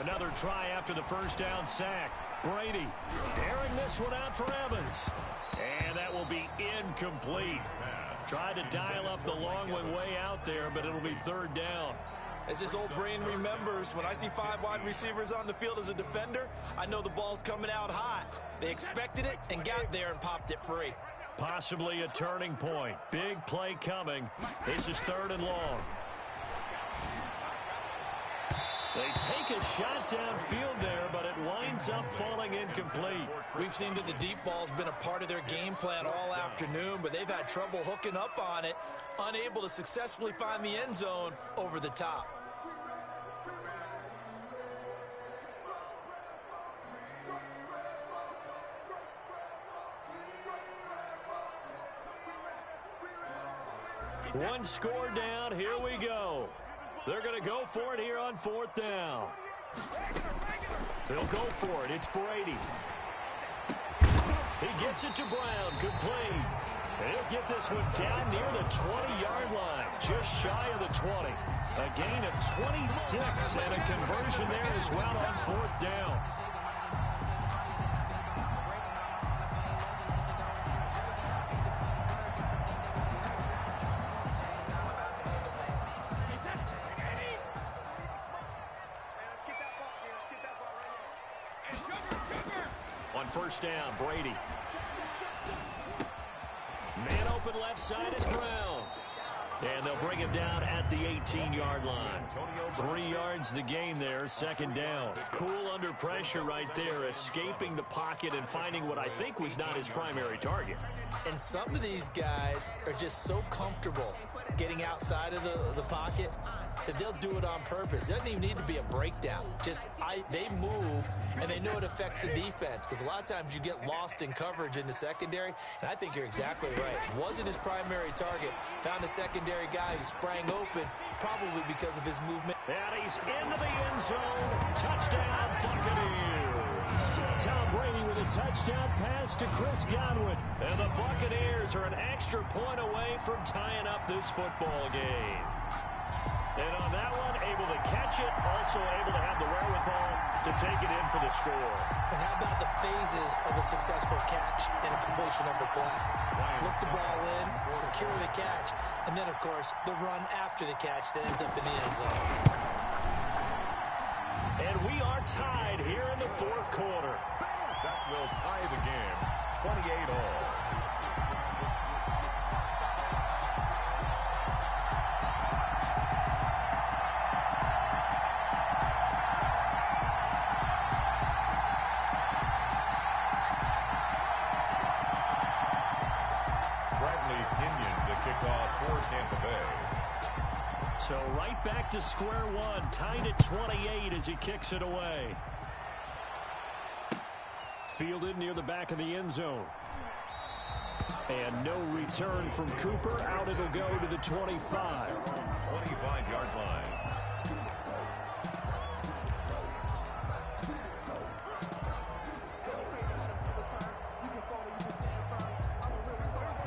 S1: Another try after the first down sack. Brady airing this one out for Evans. And that will be incomplete. Tried to dial up the long one way out there, but it'll be 3rd down.
S2: As his old brain remembers, when I see 5 wide receivers on the field as a defender, I know the ball's coming out hot. They expected it and got there and popped it free.
S1: Possibly a turning point. Big play coming. This is 3rd and long. They take a shot downfield there, but it winds up falling incomplete.
S2: We've seen that the deep ball's been a part of their game plan all afternoon, but they've had trouble hooking up on it, unable to successfully find the end zone over the top.
S1: One score down, here we go. They're going to go for it here on 4th down. They'll go for it. It's Brady. He gets it to Brown. Complete. And he'll get this one down near the 20-yard line. Just shy of the 20. A gain of 26 and a conversion there as well on 4th down. First down, Brady. Man open left side is Brown. And they'll bring him down at the 18-yard line. 3 yards the gain there, 2nd down. Cool under pressure right there, escaping the pocket and finding what I think was not his primary target.
S2: And some of these guys are just so comfortable getting outside of the pocket that they'll do it on purpose. It doesn't even need to be a breakdown. They move, and they know it affects the defense, because a lot of times you get lost in coverage in the secondary, and I think you're exactly right. Wasn't his primary target. Found a secondary guy who sprang open, probably because of his movement.
S1: And he's into the end zone. Touchdown, Buccaneers. Tom Brady with a touchdown pass to Chris Godwin. And the Buccaneers are an extra point away from tying up this football game. And on that one, able able to catch it, also able to have the wherewithal to take it in for the score.
S2: And how about the phases of a successful catch and a completion of the play? Look the ball in, secure the catch, and then, of course, the run after the catch that ends up in the end zone.
S1: And we are tied here in the fourth quarter.
S3: That will tie the game, 28 all.
S1: So right back to square one, tied at 28 as he kicks it away. Fielded near the back of the end zone. And no return from Cooper. Out it'll go to the 25.
S3: 25-yard line.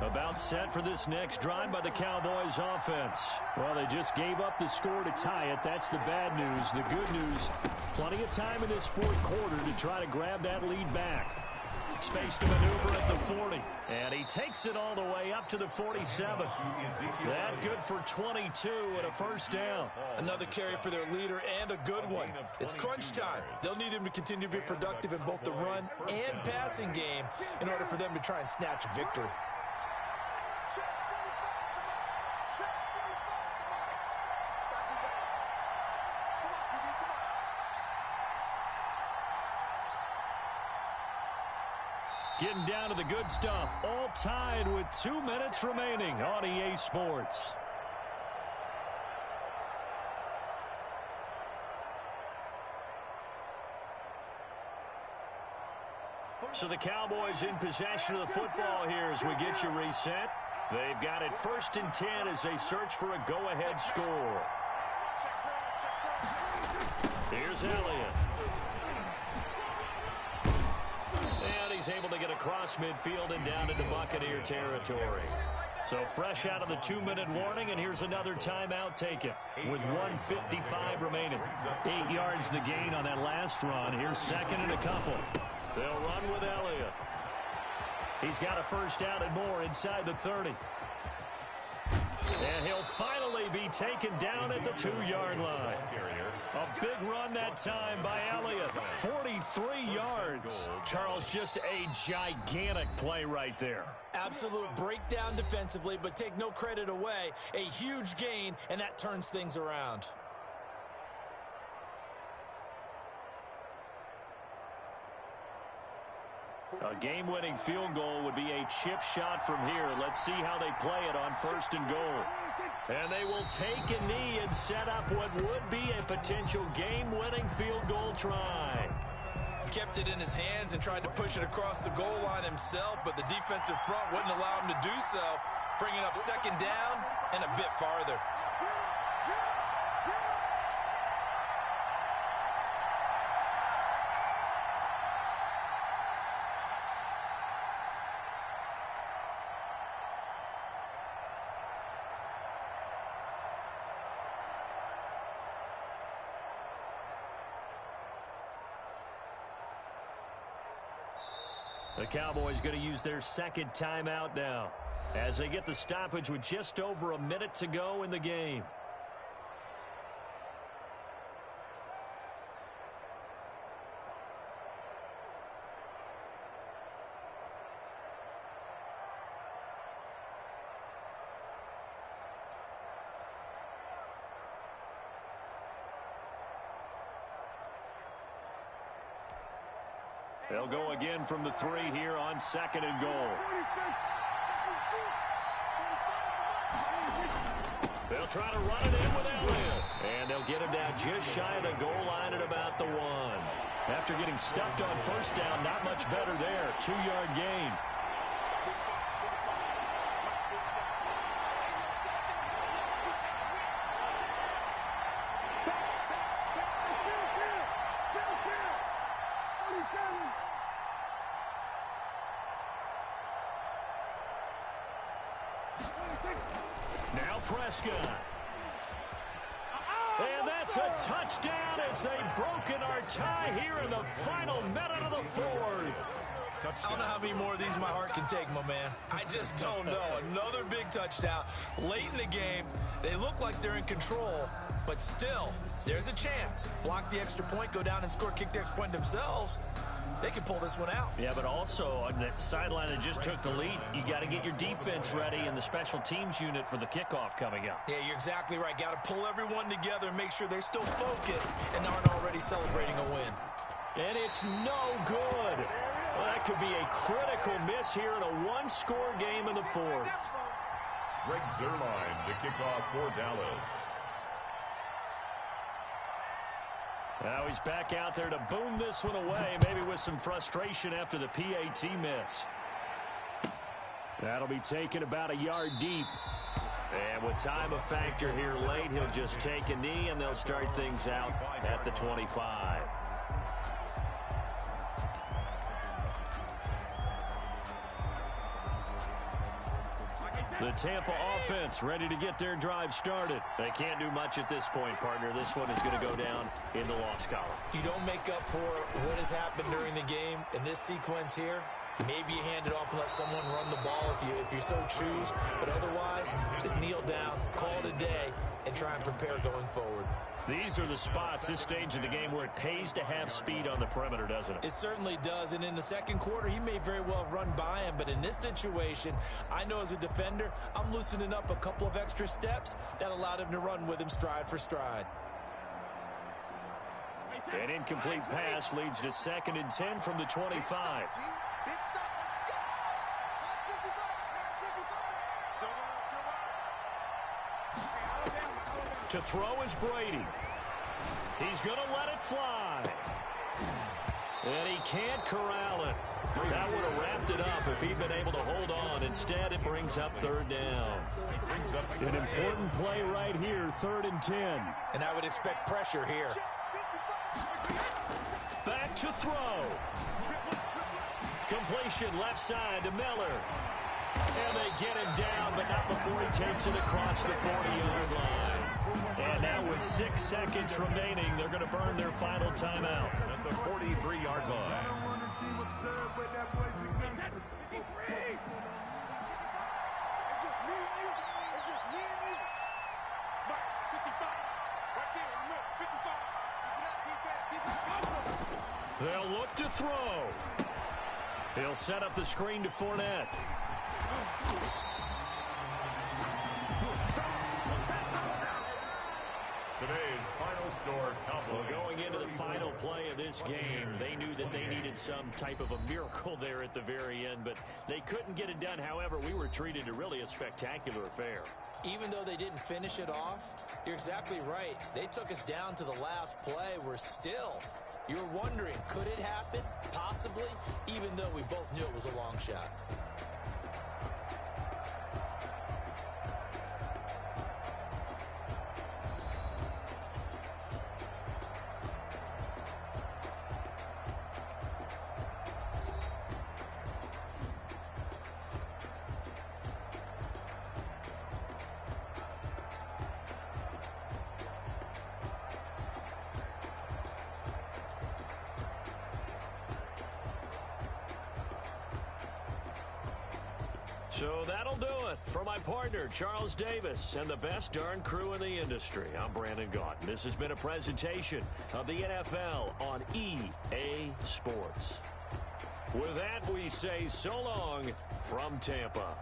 S1: About set for this next drive by the Cowboys offense. Well, they just gave up the score to tie it. That's the bad news. The good news, plenty of time in this fourth quarter to try to grab that lead back. Space to maneuver at the 40. And he takes it all the way up to the 47. That good for 22 and a first down.
S2: Another carry for their leader and a good one. It's crunch time. They'll need him to continue to be productive in both the run and passing game in order for them to try and snatch a victory.
S1: Getting down to the good stuff. All tied with 2 minutes remaining on EA Sports. So the Cowboys in possession of the football here as we get you reset. They've got it 1st and 10 as they search for a go-ahead score. Here's Elliott. And he's able to get across midfield and down into Buccaneer territory. So fresh out of the 2-minute warning, and here's another timeout taken with 1:55 remaining. 8 yards the gain on that last run. Here's second and a couple. They'll run with Elliott. He's got a first down and more inside the 30. And he'll finally be taken down at the 2-yard line. A big run that time by Elliott. 43 yards. Charles, just a gigantic play right there.
S2: Absolute breakdown defensively, but take no credit away. A huge gain, and that turns things around.
S1: A game-winning field goal would be a chip shot from here. Let's see how they play it on 1st and goal. And they will take a knee and set up what would be a potential game-winning field goal try.
S2: Kept it in his hands and tried to push it across the goal line himself, but the defensive front wouldn't allow him to do so, bringing up 2nd down and a bit farther.
S1: The Cowboys going to use their 2nd timeout now as they get the stoppage with just over a minute to go in the game. They'll go again from the 3 here on 2nd and goal. They'll try to run it in with Elliott. And they'll get him down just shy of the goal line at about the 1. After getting stuffed on 1st down, not much better there. 2-yard gain. Now Prescott. And that's a touchdown as they've broken our tie here in the final minute of the fourth.
S2: I don't know how many more of these my heart can take, my man. I just don't know. Another big touchdown late in the game. They look like they're in control, but still, there's a chance. Block the extra point, go down and score, kick the extra point themselves. They can pull this one out.
S1: Yeah, but also on the sideline that just took the lead, you got to get your defense ready and the special teams unit for the kickoff coming up.
S2: Yeah, you're exactly right. Got to pull everyone together and make sure they're still focused and aren't already celebrating a win.
S1: And it's no good. Well, that could be a critical miss here in a one-score game in the fourth.
S3: Greg Zuerlein to kick off for Dallas.
S1: Now he's back out there to boom this one away, maybe with some frustration after the PAT miss. That'll be taken about a yard deep. And with time a factor here late, he'll just take a knee, and they'll start things out at the 25. The Tampa offense ready to get their drive started. They can't do much at this point, partner. This one is going to go down in the loss column.
S2: You don't make up for what has happened during the game in this sequence here. Maybe you hand it off and let someone run the ball if you so choose. But otherwise, just kneel down, call it a day, and try and prepare going forward.
S1: These are the spots, this stage of the game, where it pays to have speed on the perimeter, doesn't it?
S2: It certainly does, and in the second quarter, he may very well run by him, but in this situation, I know as a defender, I'm loosening up a couple of extra steps that allowed him to run with him stride for stride.
S1: An incomplete pass leads to 2nd and 10 from the 25. To throw is Brady. He's going to let it fly. And he can't corral it. That would have wrapped it up if he'd been able to hold on. Instead, it brings up 3rd down. An important play right here, 3rd and 10.
S2: And I would expect pressure here.
S1: Back to throw. Completion left side to Miller. And they get him down, but not before he takes it across the 40-yard line. And now with 6 seconds remaining, they're going to burn their final timeout
S3: At the 43-yard line.
S1: They'll look to throw. He'll set up the screen to Fournette.
S3: Today's final score.
S1: Well, going into the final play of this game, they knew that they needed some type of a miracle there at the very end, but they couldn't get it done. However, we were treated to really a spectacular affair.
S2: Even though they didn't finish it off, you're exactly right. They took us down to the last play. We're still, you're wondering, could it happen? Possibly, even though we both knew it was a long shot.
S1: So that'll do it for my partner, Charles Davis, and the best darn crew in the industry. I'm Brandon Gaudin. This has been a presentation of the NFL on EA Sports. With that, we say so long from Tampa.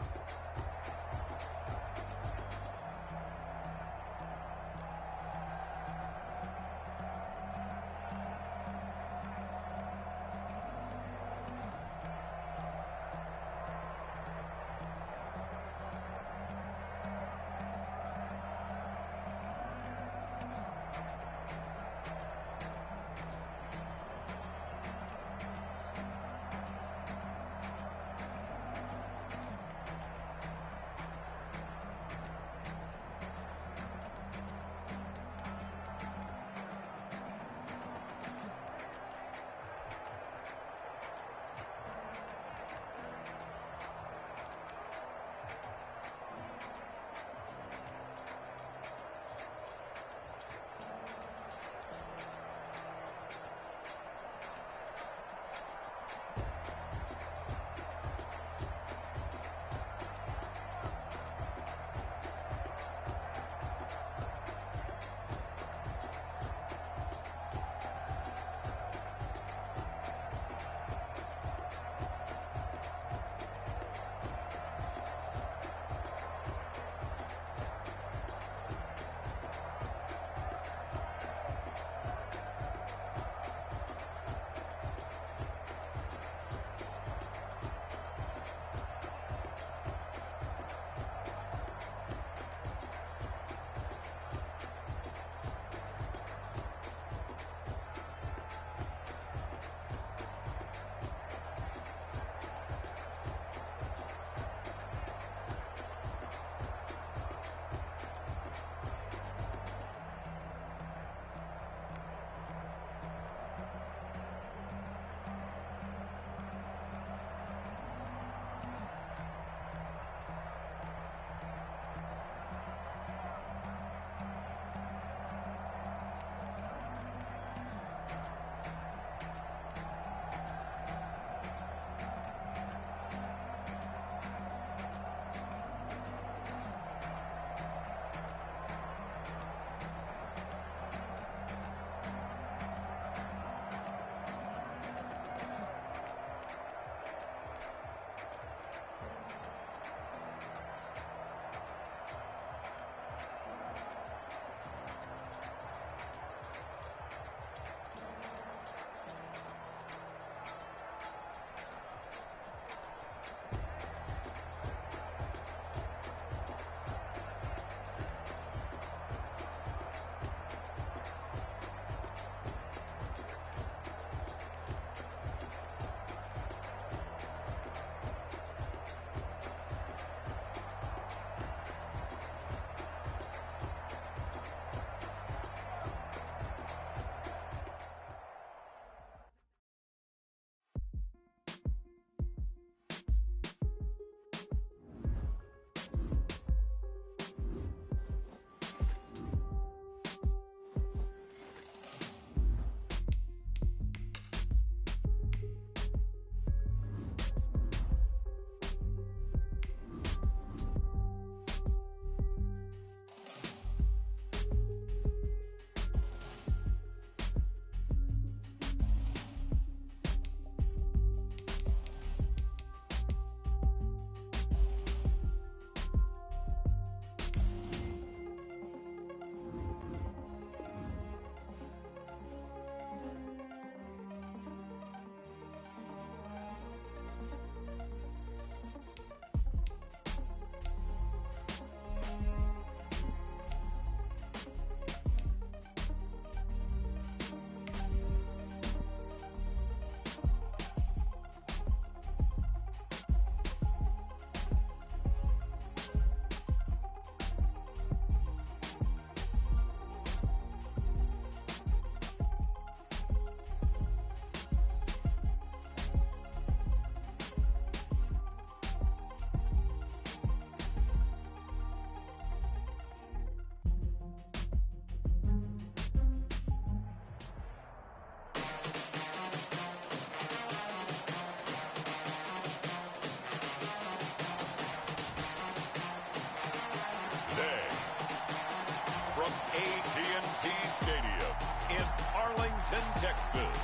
S3: Arlington, Texas.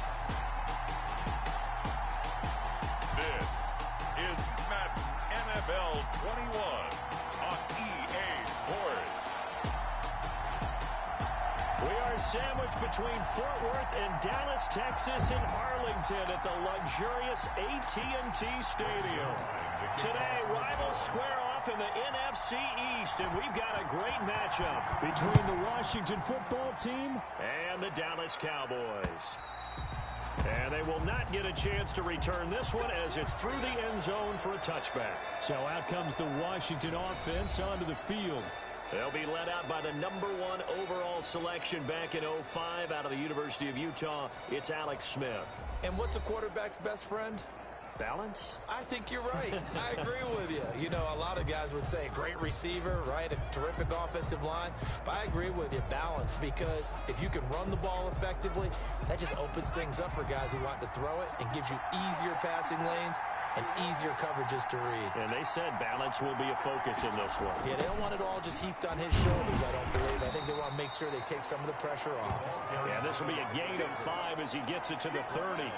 S3: This is Madden NFL 21 on EA Sports.
S1: We are sandwiched between Fort Worth and Dallas, Texas, and Arlington at the luxurious AT&T Stadium. Today, rivals square off in the NFC East, and we've got a great matchup between the Washington football team and the Dallas Cowboys. And they will not get a chance to return this one as it's through the end zone for a touchback. So out comes the Washington offense onto the field. They'll be led out by the #1 overall selection back in 2005 out of the University of Utah. It's Alex Smith.
S2: And what's a quarterback's best friend?
S1: Balance?
S2: I think you're right. I agree with you. You know, a lot of guys would say great receiver, right? A terrific offensive line. But I agree with you, balance, because if you can run the ball effectively, that just opens things up for guys who want to throw it and gives you easier passing lanes and easier coverages to read.
S1: And they said balance will be a focus in this one.
S2: Yeah, they don't want it all just heaped on his shoulders, I don't believe. I think they want to make sure they take some of the pressure off.
S1: Yeah, this will be a gain of 5 as he gets it to the 30.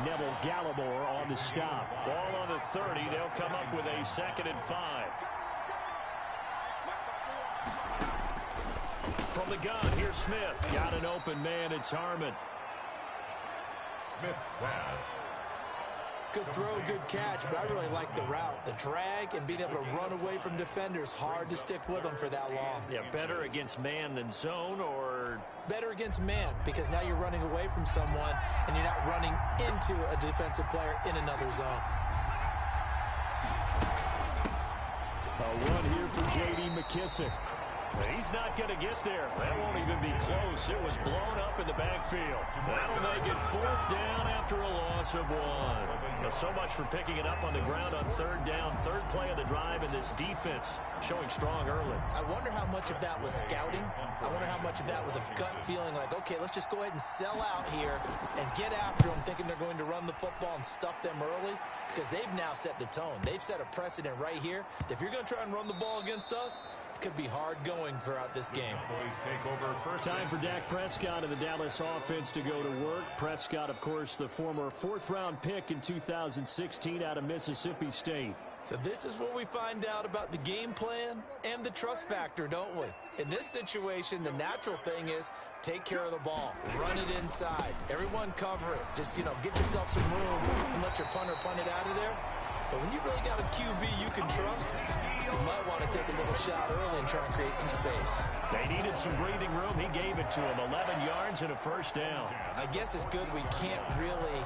S1: Neville Gallimore on the stop. Ball on the 30. They'll come up with a 2nd and 5. From the gun, here's Smith. Got an open man. It's Harmon.
S3: Smith's pass.
S2: Good throw, good catch, but I really like the route. The drag and being able to run away from defenders, hard to stick with them for that long.
S1: Yeah, better against man than zone, or
S2: better against man, because now you're running away from someone and you're not running into a defensive player in another zone.
S1: A one here for J.D. McKissick. He's not going to get there. That won't even be close. It was blown up in the backfield. That'll make it 4th down after a loss of 1. Now, so much for picking it up on the ground on 3rd down. 3rd play of the drive, and this defense showing strong early.
S2: I wonder how much of that was scouting. I wonder how much of that was a gut feeling like, okay, let's just go ahead and sell out here and get after them, thinking they're going to run the football and stuff them early, because they've now set the tone. They've set a precedent right here. If you're going to try and run the ball against us, could be hard going throughout this game.
S1: Time for Dak Prescott and the Dallas offense to go to work. Prescott, of course, the former 4th-round pick in 2016 out of Mississippi State.
S2: So this is where we find out about the game plan and the trust factor, don't we? In this situation, the natural thing is take care of the ball. Run it inside. Everyone cover it. Just, get yourself some room and let your punter punt it out of there. But when you really got a QB you can trust, you might want to take a little shot early and try and create some space.
S1: They needed some breathing room. He gave it to him. 11 yards and a 1st down.
S2: I guess it's good we can't really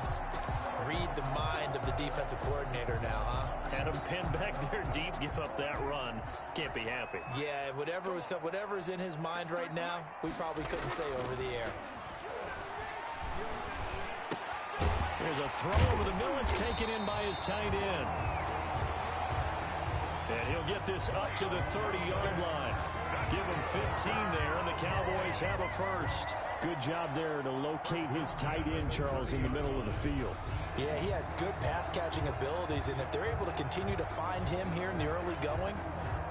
S2: read the mind of the defensive coordinator now, huh?
S1: Had him pinned back there deep, give up that run. Can't be happy.
S2: Yeah, whatever is in his mind right now, we probably couldn't say over the air.
S1: There's a throw over the middle. It's taken in by his tight end. And he'll get this up to the 30-yard line. Give him 15 there, and the Cowboys have a 1st. Good job there to locate his tight end, Charles, in the middle of the field.
S2: Yeah, he has good pass-catching abilities, and if they're able to continue to find him here in the early going,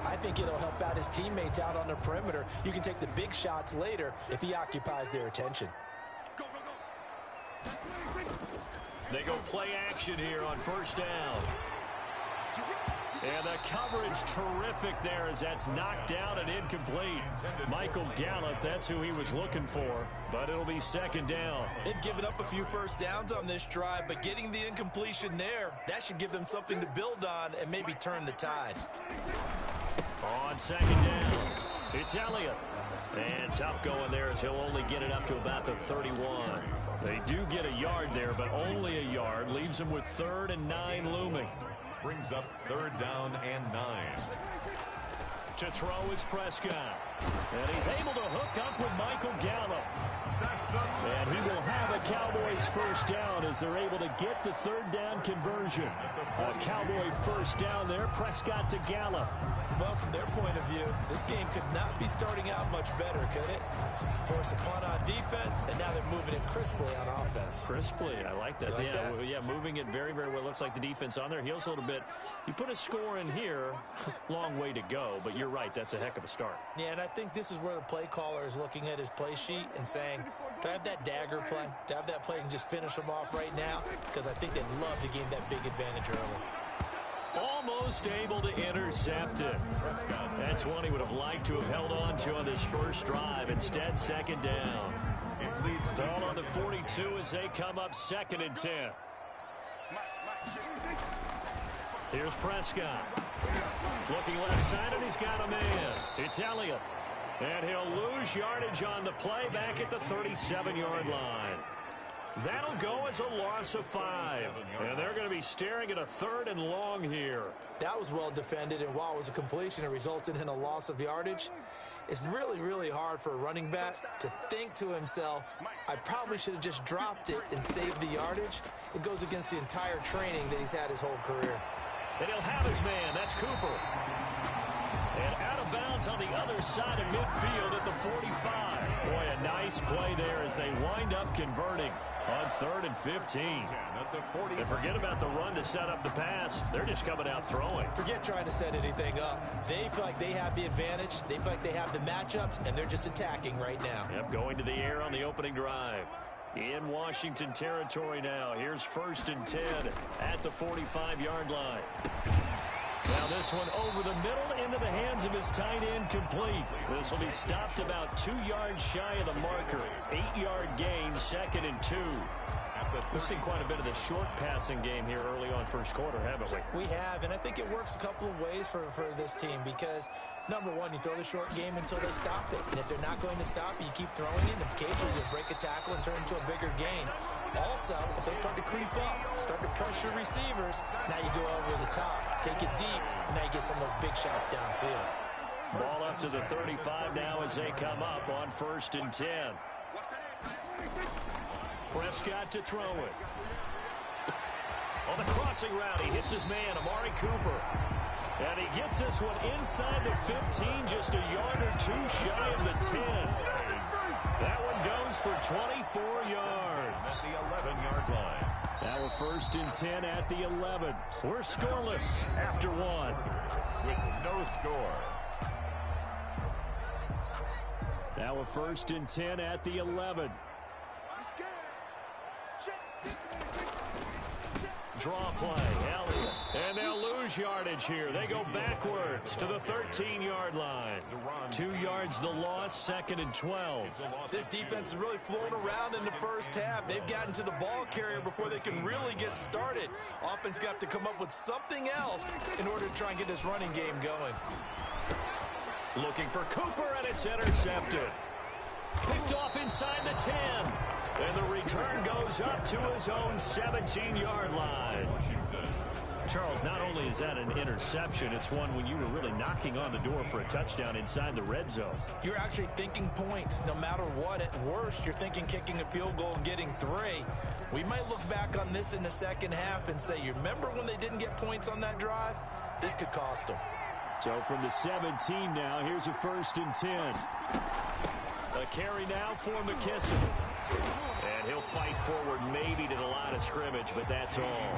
S2: I think it'll help out his teammates out on the perimeter. You can take the big shots later if he occupies their attention.
S1: They go play action here on 1st down. And the coverage terrific there as that's knocked down and incomplete. Michael Gallup, that's who he was looking for, but it'll be 2nd down.
S2: They've given up a few 1st downs on this drive, but getting the incompletion there, that should give them something to build on and maybe turn the tide.
S1: On 2nd down, it's Elliott. And tough going there as he'll only get it up to about the 31. They do get a yard there, but only a yard. Leaves them with 3rd and 9 looming.
S3: Brings up 3rd down and 9.
S1: To throw is Prescott. And he's able to hook up with Michael Gallup. And he will have a Cowboys 1st down as they're able to get the 3rd down conversion. A Cowboy 1st down there. Prescott to Gallup.
S2: Well, from their point of view, this game could not be starting out much better, could it? Force a punt on defense, and now they're moving it crisply on offense.
S1: Crisply, I like that. Yeah, moving it very, very well. Looks like the defense on their heels a little bit. You put a score in here, long way to go, but you're right, that's a heck of a start.
S2: Yeah, and I think this is where the play caller is looking at his play sheet and saying, To have that dagger play, to have that play and just finish them off right now, because I think they'd love to gain that big advantage early.
S1: Almost able to intercept it. That's one he would have liked to have held on to on this first drive. Instead, second down. Ball on the 42 as they come up 2nd and 10. Here's Prescott. Looking left side, and he's got a man. It's Elliott. And he'll lose yardage on the play back at the 37-yard line. That'll go as a loss of 5. And they're going to be staring at a 3rd and long here.
S2: That was well defended, and while it was a completion, it resulted in a loss of yardage. It's really, really hard for a running back to think to himself, I probably should have just dropped it and saved the yardage. It goes against the entire training that he's had his whole career.
S1: And he'll have his man. That's Cooper. And out of bounds on the other side of midfield at the 45. Boy, a nice play there as they wind up converting on 3rd and 15. And forget about the run to set up the pass. They're just coming out throwing.
S2: Forget trying to set anything up. They feel like they have the advantage. They feel like they have the matchups, and they're just attacking right now.
S1: Yep, going to the air on the opening drive. In Washington territory now. Here's 1st and 10 at the 45-yard line. Now this one over the middle into the hands of his tight end, complete. This will be stopped about 2 yards shy of the marker. 8-yard gain, 2nd and 2. We've seen quite a bit of the short passing game here early on first quarter, haven't we?
S2: We have, and I think it works a couple of ways for this team because, number one, you throw the short game until they stop it. And if they're not going to stop it, you keep throwing it, and occasionally you'll break a tackle and turn into a bigger gain. Also, if they start to creep up, start to pressure receivers, now you go over the top, take it deep, and now you get some of those big shots downfield.
S1: Ball up to the 35 now as they come up on 1st and 10. Prescott to throw it. On the crossing route, he hits his man, Amari Cooper. And he gets this one inside the 15, just a yard or 2 shy of the 10. That one goes for 24 yards.
S3: At the 11-yard line.
S1: Now a 1st and 10 at the 11. We're scoreless after 1.
S3: With no score.
S1: Now a 1st and 10 at the 11. Draw play, Elliott. And they'll lose yardage here. They go backwards to the 13-yard line. 2 yards the loss, 2nd and 12.
S2: This defense is really flown around in the first half. They've gotten to the ball carrier before they can really get started. Offense got to come up with something else in order to try and get this running game going.
S1: Looking for Cooper, and it's intercepted. Picked off inside the 10. And the return goes up to his own 17-yard line. Charles, not only is that an interception, it's one when you were really knocking on the door for a touchdown inside the red zone.
S2: You're actually thinking points no matter what. At worst, you're thinking kicking a field goal and getting 3. We might look back on this in the second half and say, you remember when they didn't get points on that drive? This could cost them.
S1: So from the 17 now, here's a 1st and 10. A carry now for McKissick. And he'll fight forward maybe to the line of scrimmage, but that's all.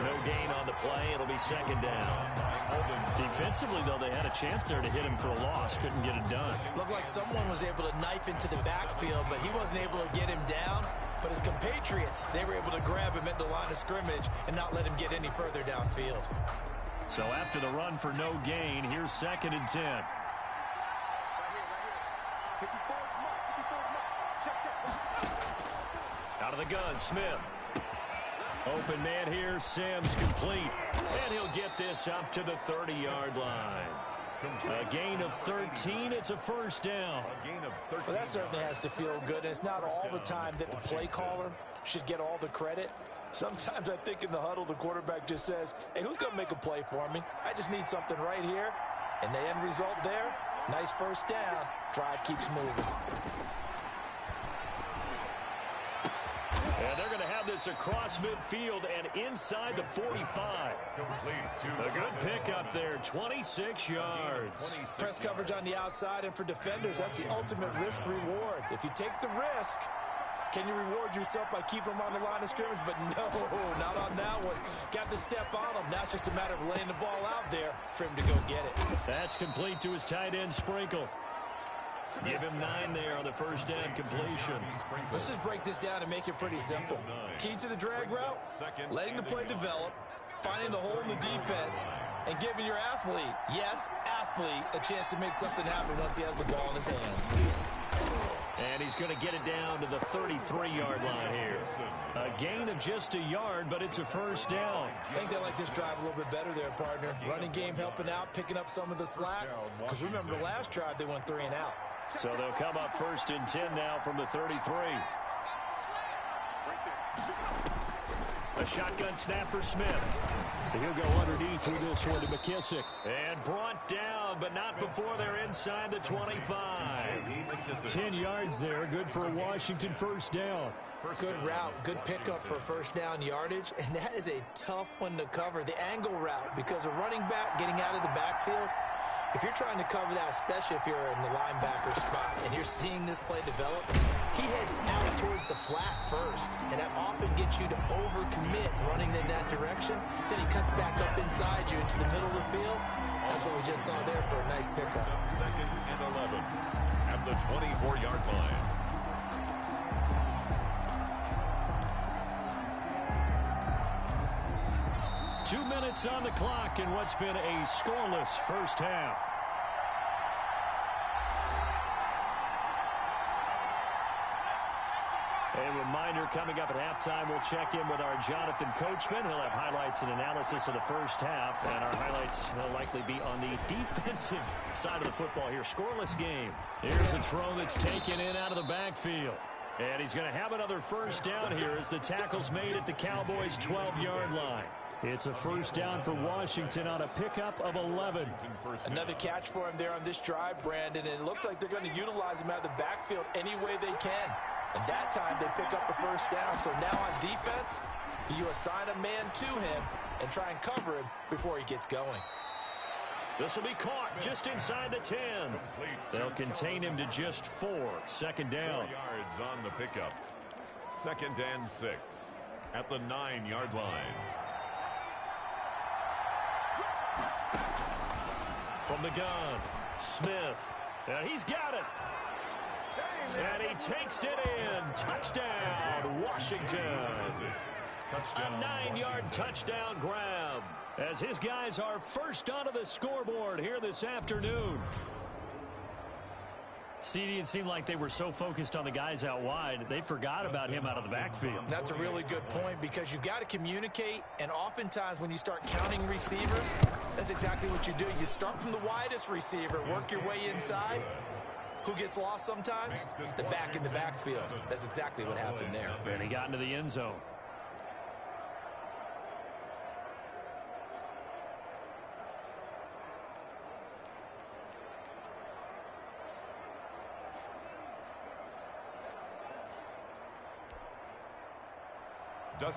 S1: No gain on the play. It'll be 2nd down. Defensively, though, they had a chance there to hit him for a loss. Couldn't get it done.
S2: Looked like someone was able to knife into the backfield, but he wasn't able to get him down. But his compatriots, they were able to grab him at the line of scrimmage and not let him get any further downfield.
S1: So after the run for no gain, here's 2nd and 10. Out of the gun, Smith. Open man here, Sims complete. And he'll get this up to the 30-yard line. A gain of 13, it's a 1st down.
S2: Well, that certainly has to feel good, and it's not all the time that the play caller should get all the credit. Sometimes I think in the huddle, the quarterback just says, hey, who's going to make a play for me? I just need something right here. And the end result there, nice 1st down. Drive keeps moving.
S1: And they're going to have this across midfield and inside the 45. A good pickup there, 26 yards.
S2: Press coverage on the outside, and for defenders, that's the ultimate risk-reward. If you take the risk, can you reward yourself by keeping them on the line of scrimmage? But no, not on that one. Got to step on them. Now it's just a matter of laying the ball out there for him to go get it.
S1: That's complete to his tight end, Sprinkle. Give him 9 there on the first down completion.
S2: Let's just break this down and make it pretty simple. Key to the drag route, letting the play develop, finding the hole in the defense, and giving your athlete, yes, athlete, a chance to make something happen once he has the ball in his hands.
S1: And he's going to get it down to the 33-yard line here. A gain of just a yard, but it's a first down.
S2: I think they like this drive a little bit better there, partner. Running game helping out, picking up some of the slack. Because remember, the last drive, they went 3 and out.
S1: So they'll come up first and 10 now from the 33. A shotgun snap for Smith. He'll go underneath with this one to McKissick. And brought down, but not before they're inside the 25. 10 yards there, good for a Washington first down.
S2: Good route, good pickup for first down yardage, and that is a tough one to cover, the angle route, because a running back getting out of the backfield, if you're trying to cover that, especially if you're in the linebacker spot and you're seeing this play develop, he heads out towards the flat first, and that often gets you to overcommit running in that direction. Then he cuts back up inside you into the middle of the field. That's what we just saw there for a nice pickup.
S3: 2nd and 11 at the 24-yard line.
S1: Two minutes on the clock in what's been a scoreless first half. A reminder coming up at halftime, we'll check in with our Jonathan Coachman. He'll have highlights and analysis of the first half, and our highlights will likely be on the defensive side of the football here. Scoreless game. Here's a throw that's taken in out of the backfield. And he's going to have another first down here as the tackle's made at the Cowboys' 12-yard line. It's a first down for Washington on a pickup of 11.
S2: Another catch for him there on this drive, Brandon, and it looks like they're going to utilize him out of the backfield any way they can. And that time they pick up the first down. So now on defense, you assign a man to him and try and cover him before he gets going.
S1: This will be caught just inside the 10. They'll contain him to just 4. Second down.
S3: 4 yards on the pickup. 2nd and 6 at the 9-yard line.
S1: From the gun, Smith. And he's got it. And he takes it in. Touchdown, Washington. A 9-yard touchdown grab as his guys are first onto the scoreboard here this afternoon. CD, it seemed like they were so focused on the guys out wide, they forgot about him out of the backfield.
S2: That's a really good point because you've got to communicate, and oftentimes when you start counting receivers, that's exactly what you do. You start from the widest receiver, work your way inside. Who gets lost sometimes? The back in the backfield. That's exactly what happened there.
S1: And he got into the end zone.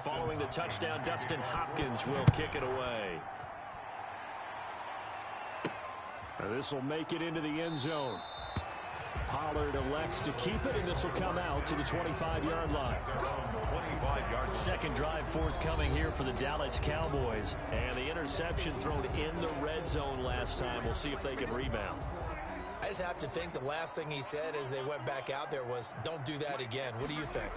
S1: Following the touchdown, Dustin Hopkins will kick it away. This will make it into the end zone. Pollard elects to keep it, and this will come out to the 25-yard line.
S3: 25-yard.
S1: Second drive forthcoming here for the Dallas Cowboys. And the interception thrown in the red zone last time. We'll see if they can rebound.
S2: I just have to think the last thing he said as they went back out there was, don't do that again. What do you think?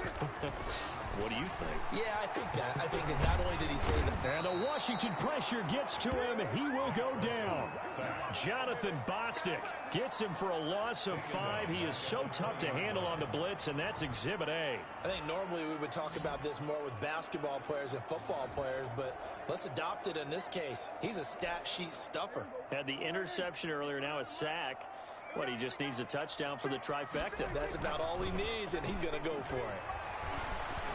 S1: What do you think?
S2: Yeah, I think that. I think that not only did he say that.
S1: And the Washington pressure gets to him. He will go down. Jonathan Bostic gets him for a loss of 5. He is so tough to handle on the blitz, and that's Exhibit A.
S2: I think normally we would talk about this more with basketball players and football players, but let's adopt it in this case. He's a stat sheet stuffer.
S1: Had the interception earlier, now a sack. What, he just needs a touchdown for the trifecta.
S2: That's about all he needs, and he's going to go for it.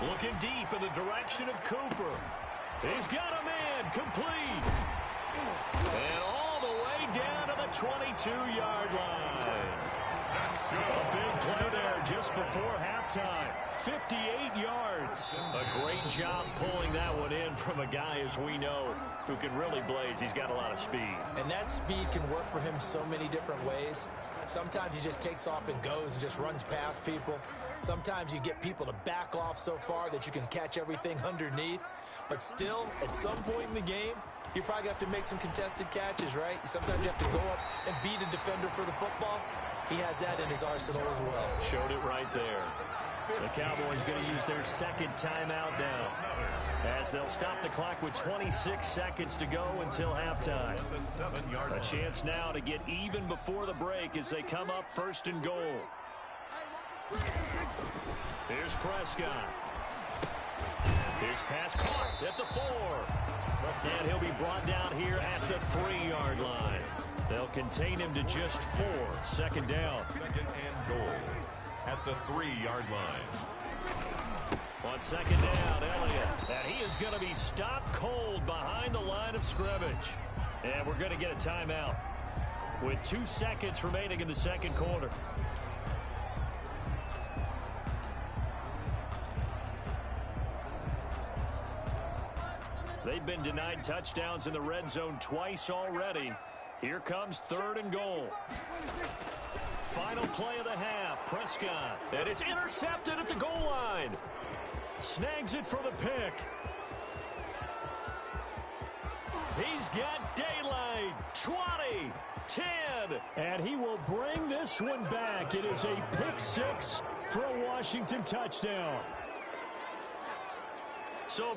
S1: Looking deep in the direction of Cooper. He's got a man complete. And all the way down to the 22-yard line. A big play there just before halftime. 58 yards. A great job pulling that one in from a guy, as we know, who can really blaze. He's got a lot of speed.
S2: And that speed can work for him so many different ways. Sometimes he just takes off and goes and just runs past people. Sometimes you get people to back off so far that you can catch everything underneath. But still, at some point in the game, you probably have to make some contested catches, right? Sometimes you have to go up and beat a defender for the football. He has that in his arsenal as well.
S1: Showed it right there. The Cowboys going to use their second timeout now, as they'll stop the clock with 26 seconds to go until halftime. A chance now to get even before the break as they come up first and goal. Here's Prescott. His pass caught at the 4. And he'll be brought down here at the 3-yard line. They'll contain him to just 4. Second down.
S3: Second and goal at the 3-yard line.
S1: On second down, Elliott. And he is going to be stopped cold behind the line of scrimmage. And we're going to get a timeout with 2 seconds remaining in the second quarter. They've been denied touchdowns in the red zone twice already. Here comes third and goal. Final play of the half. Prescott. And it's intercepted at the goal line. Snags it for the pick. He's got daylight. 20, 10. And he will bring this one back. It is a pick 6 for a Washington touchdown. So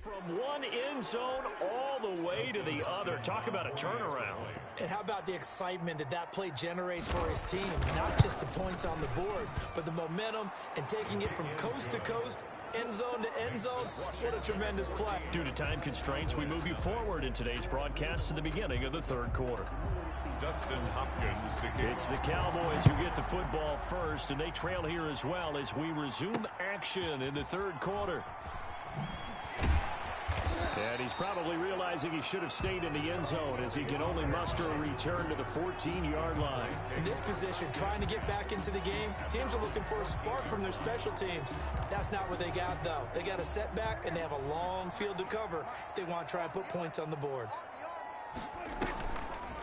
S1: from one end zone all the way to the other. Talk about a turnaround.
S2: And how about the excitement that that play generates for his team? Not just the points on the board, but the momentum and taking it from coast to coast, end zone to end zone. What a tremendous play.
S1: Due to time constraints, we move you forward in today's broadcast to the beginning of the third quarter.
S3: Dustin Hopkins.
S1: It's the Cowboys who get the football first, and they trail here as well as we resume action in the third quarter. And he's probably realizing he should have stayed in the end zone as he can only muster a return to the 14-yard line.
S2: In this position, trying to get back into the game, teams are looking for a spark from their special teams. That's not what they got, though. They got a setback, and they have a long field to cover if they want to try and put points on the board.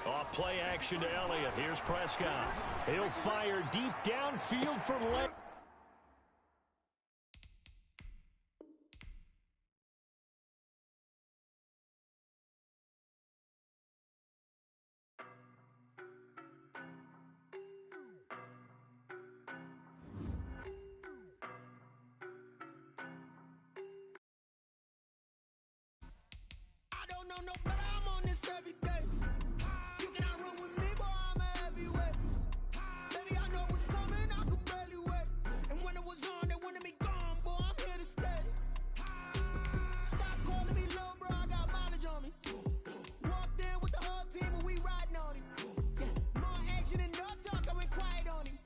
S1: Off play action to Elliott. Here's Prescott. He'll fire deep downfield from left.
S6: No, but I'm on this every day. You cannot run with me, boy, I'm a heavyweight. Baby, I know what's coming, I could barely wait. And when it was on, they wanted me gone, boy, I'm here to stay. Stop calling me low, bro, I got mileage on me. Walked in with the whole team and we riding on him. Yeah, more action and no talk, I went quiet on him.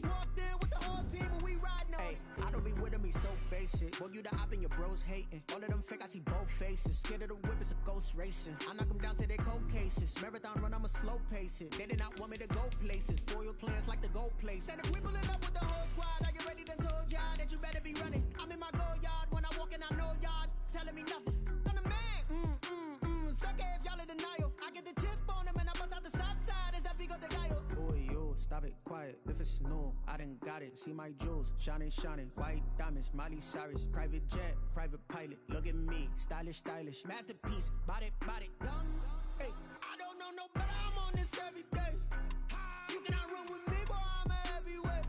S6: Walked in with the whole team and we riding on him.
S7: I don't be with him, he's so basic. Boy, you the op and your bros hating. All of them fake, I see both faces. Scared of the whip, it's a ghost racing. I knock them down to their cold cases. Marathon run, I'ma slow pace it. They did not want me to go places. Foil plans like the gold place.
S6: And if we pulling up with the whole squad, I get ready to told y'all that you better be running. I'm in my go yard, when I walk in, I know y'all telling me nothing. I'm the man, suck it if y'all in denial. I get the chip on them and I bust out the south side as that big of the guy.
S7: Boy, you, stop it, quiet. If it's new, I done got it. See my jewels, shining, shining. White diamonds, Miley Cyrus. Private jet, private pilot. Look at me, stylish, stylish. Masterpiece, body, young.
S6: Hey, I don't know no better, I'm on this every day. You cannot run with me, boy, I'm a heavyweight.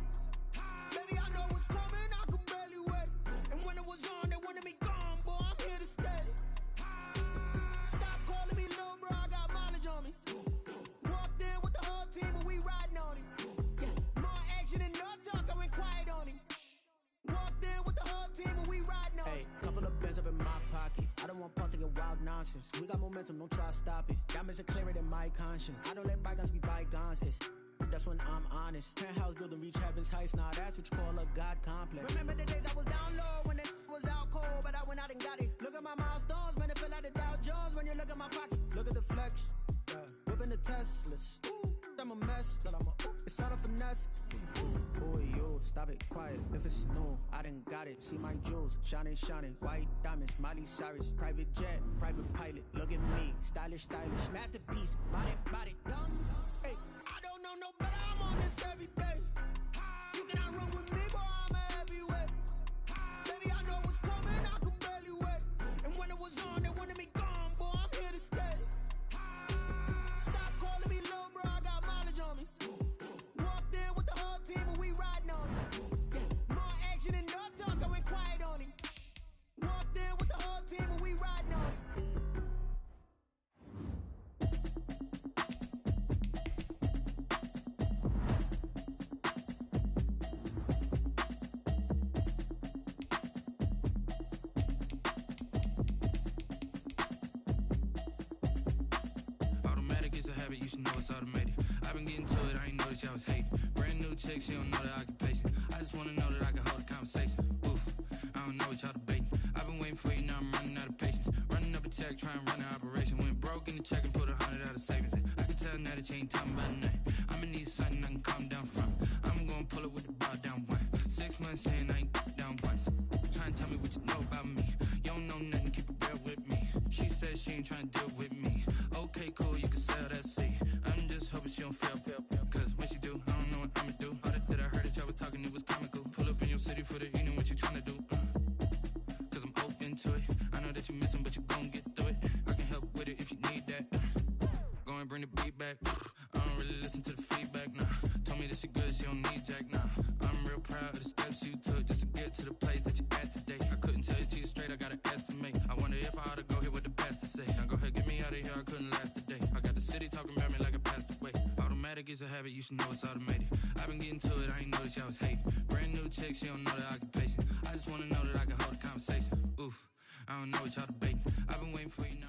S6: Baby, I know what's coming, I could barely wait. And when it was on, they wanted me gone, boy, I'm here to stay. Stop calling me low, bro, I got mileage on me. Walked in with the whole team and we riding on him. Yeah, more action and no talk, I went quiet on him. Walked in with the whole team and we riding on him.
S7: Hey, couple of bands up in my pocket. I don't want pause to get wild nonsense. We got momentum, don't try to stop it. Diamonds are clearer than my conscience. I don't let bygones be bygones. That's when I'm honest. Penthouse building, reach heaven's heights. Nah, that's what you call a God complex.
S6: Remember the days I was down low when it was out cold, but I went out and got it. Look at my milestones, man, it feel like the Dow Jones when you look at my pocket.
S7: Look at the flex, yeah. Whipping the Teslas. Ooh, I'm a mess, but it's all a finesse. Boy, you, stop it, quiet. If it's new, I done got it. See my jewels, shining, shining. White diamonds, Miley Cyrus. Private jet, private pilot. Look at me, stylish, stylish. Masterpiece, body, young.
S6: Hey, I don't know no better, I'm on this every day. You cannot run with me, boy, I'm a heavyweight. Baby, I know what's coming, I could barely wait. And when it was on, they wanted me gone, boy, I'm here to stay. Stop calling me low, bro, I got mileage on me.
S4: chick, she don't know the occupation. I just wanna know that I can hold a conversation. Oof, I don't know what y'all debating. I've been waiting for you, now I'm running out of patience. Running up a check, trying to run an operation. Went broke in the check and put 100 out of savings in. I can tell now that you ain't talking about nothing. I'ma need something I can calm down from. I'm gonna pull it with the bar down one. 6 months in, I ain't down once. Trying to tell me what you know about me. You don't know nothing, keep it real with me. She says she ain't trying to deal with me. Okay, cool, you can sell that seat. I'm just hoping she don't feel. Cause when she do, I don't know what I'ma do. All that I heard that y'all was talking, it was comical. Pull up in your city for the evening, what you trying to do? Cause I'm open to it. I know that you missing, but you gon' get through it. I can help with it if you need that. Go and bring the beat back. I don't really listen to the feedback, nah. Told me that she good, she don't need jack, nah. I'm real proud of the steps you took just to get to the place that you at today. I couldn't tell you to you straight, I gotta estimate. I wonder if I ought to go here with the pastor say. Now go ahead, get me out of here, I couldn't last a day. I got the city talking about me like I passed away. Automatic is a habit, you should know it's automated. I've been getting to it, I ain't noticed y'all was hating. Brand new chick, she don't know the occupation. I just wanna know that I can hold a conversation. Oof, I don't know what y'all debating. I've been waiting for you now.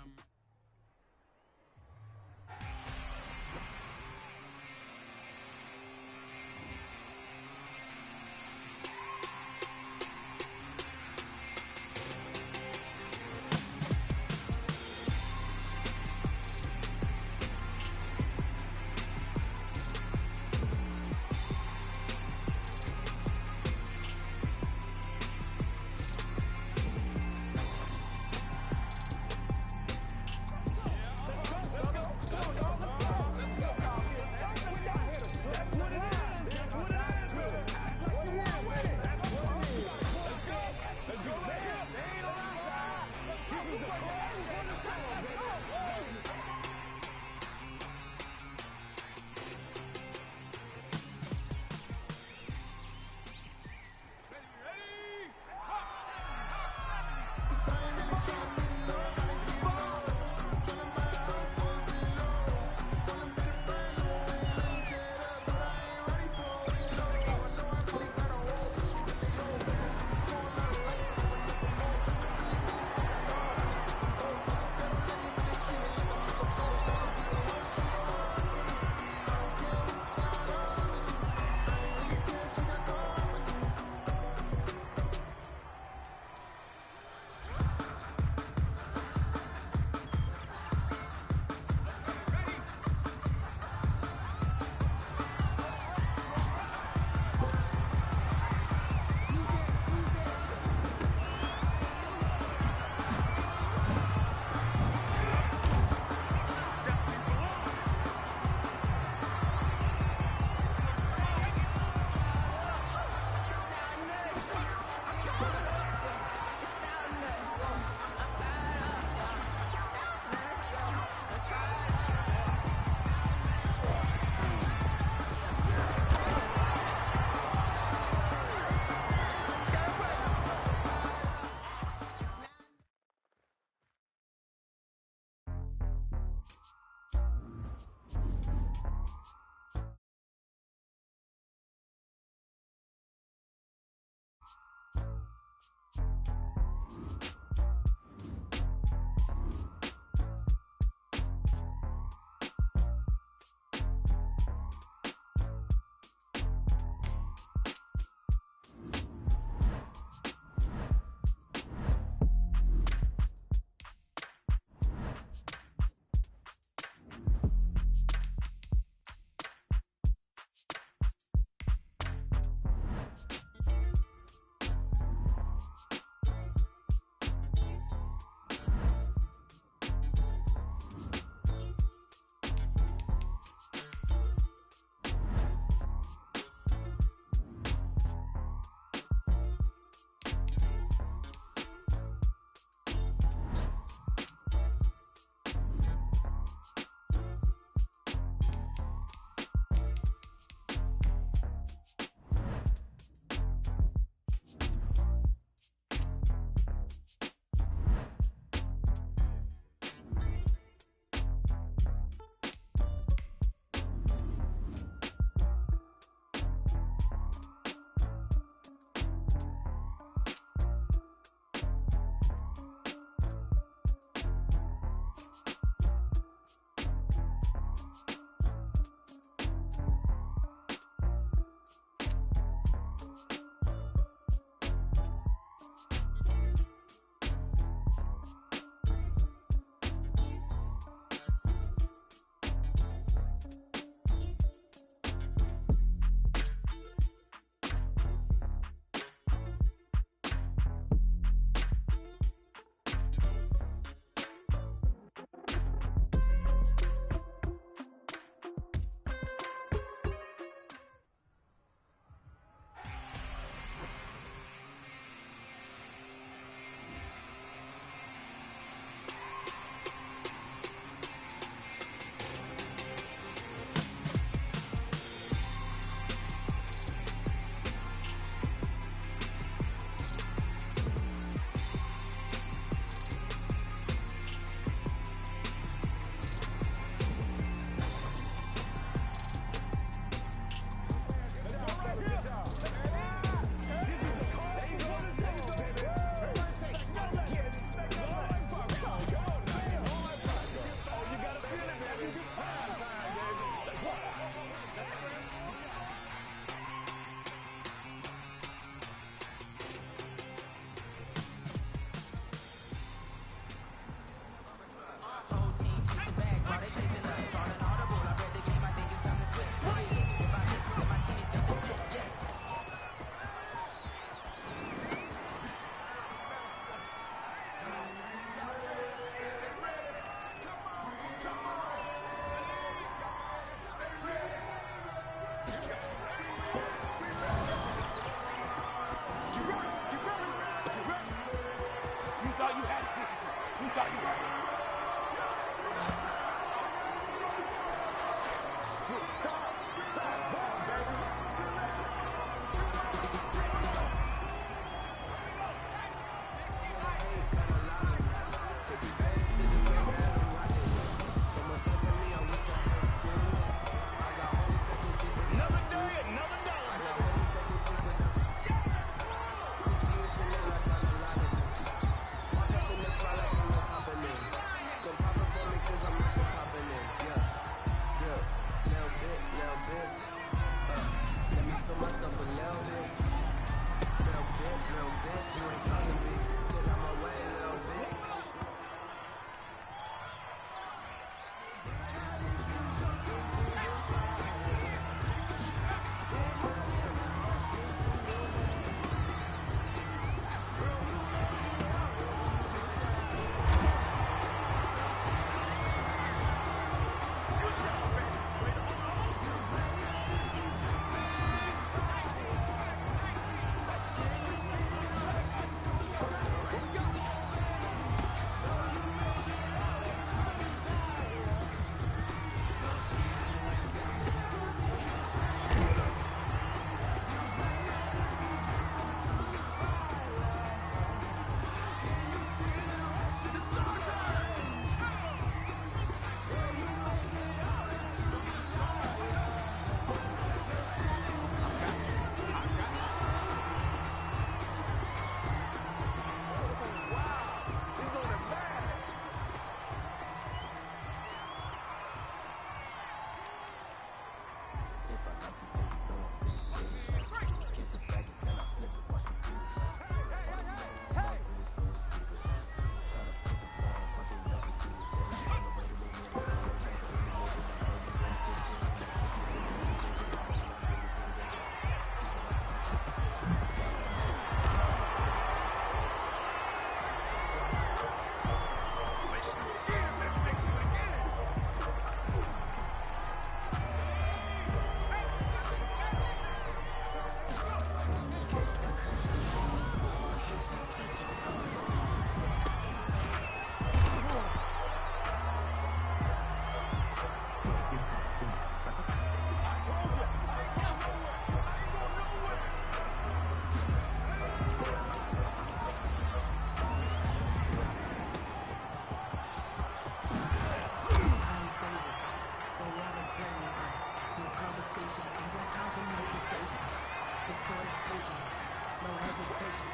S7: hesitation.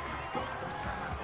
S7: Don't try not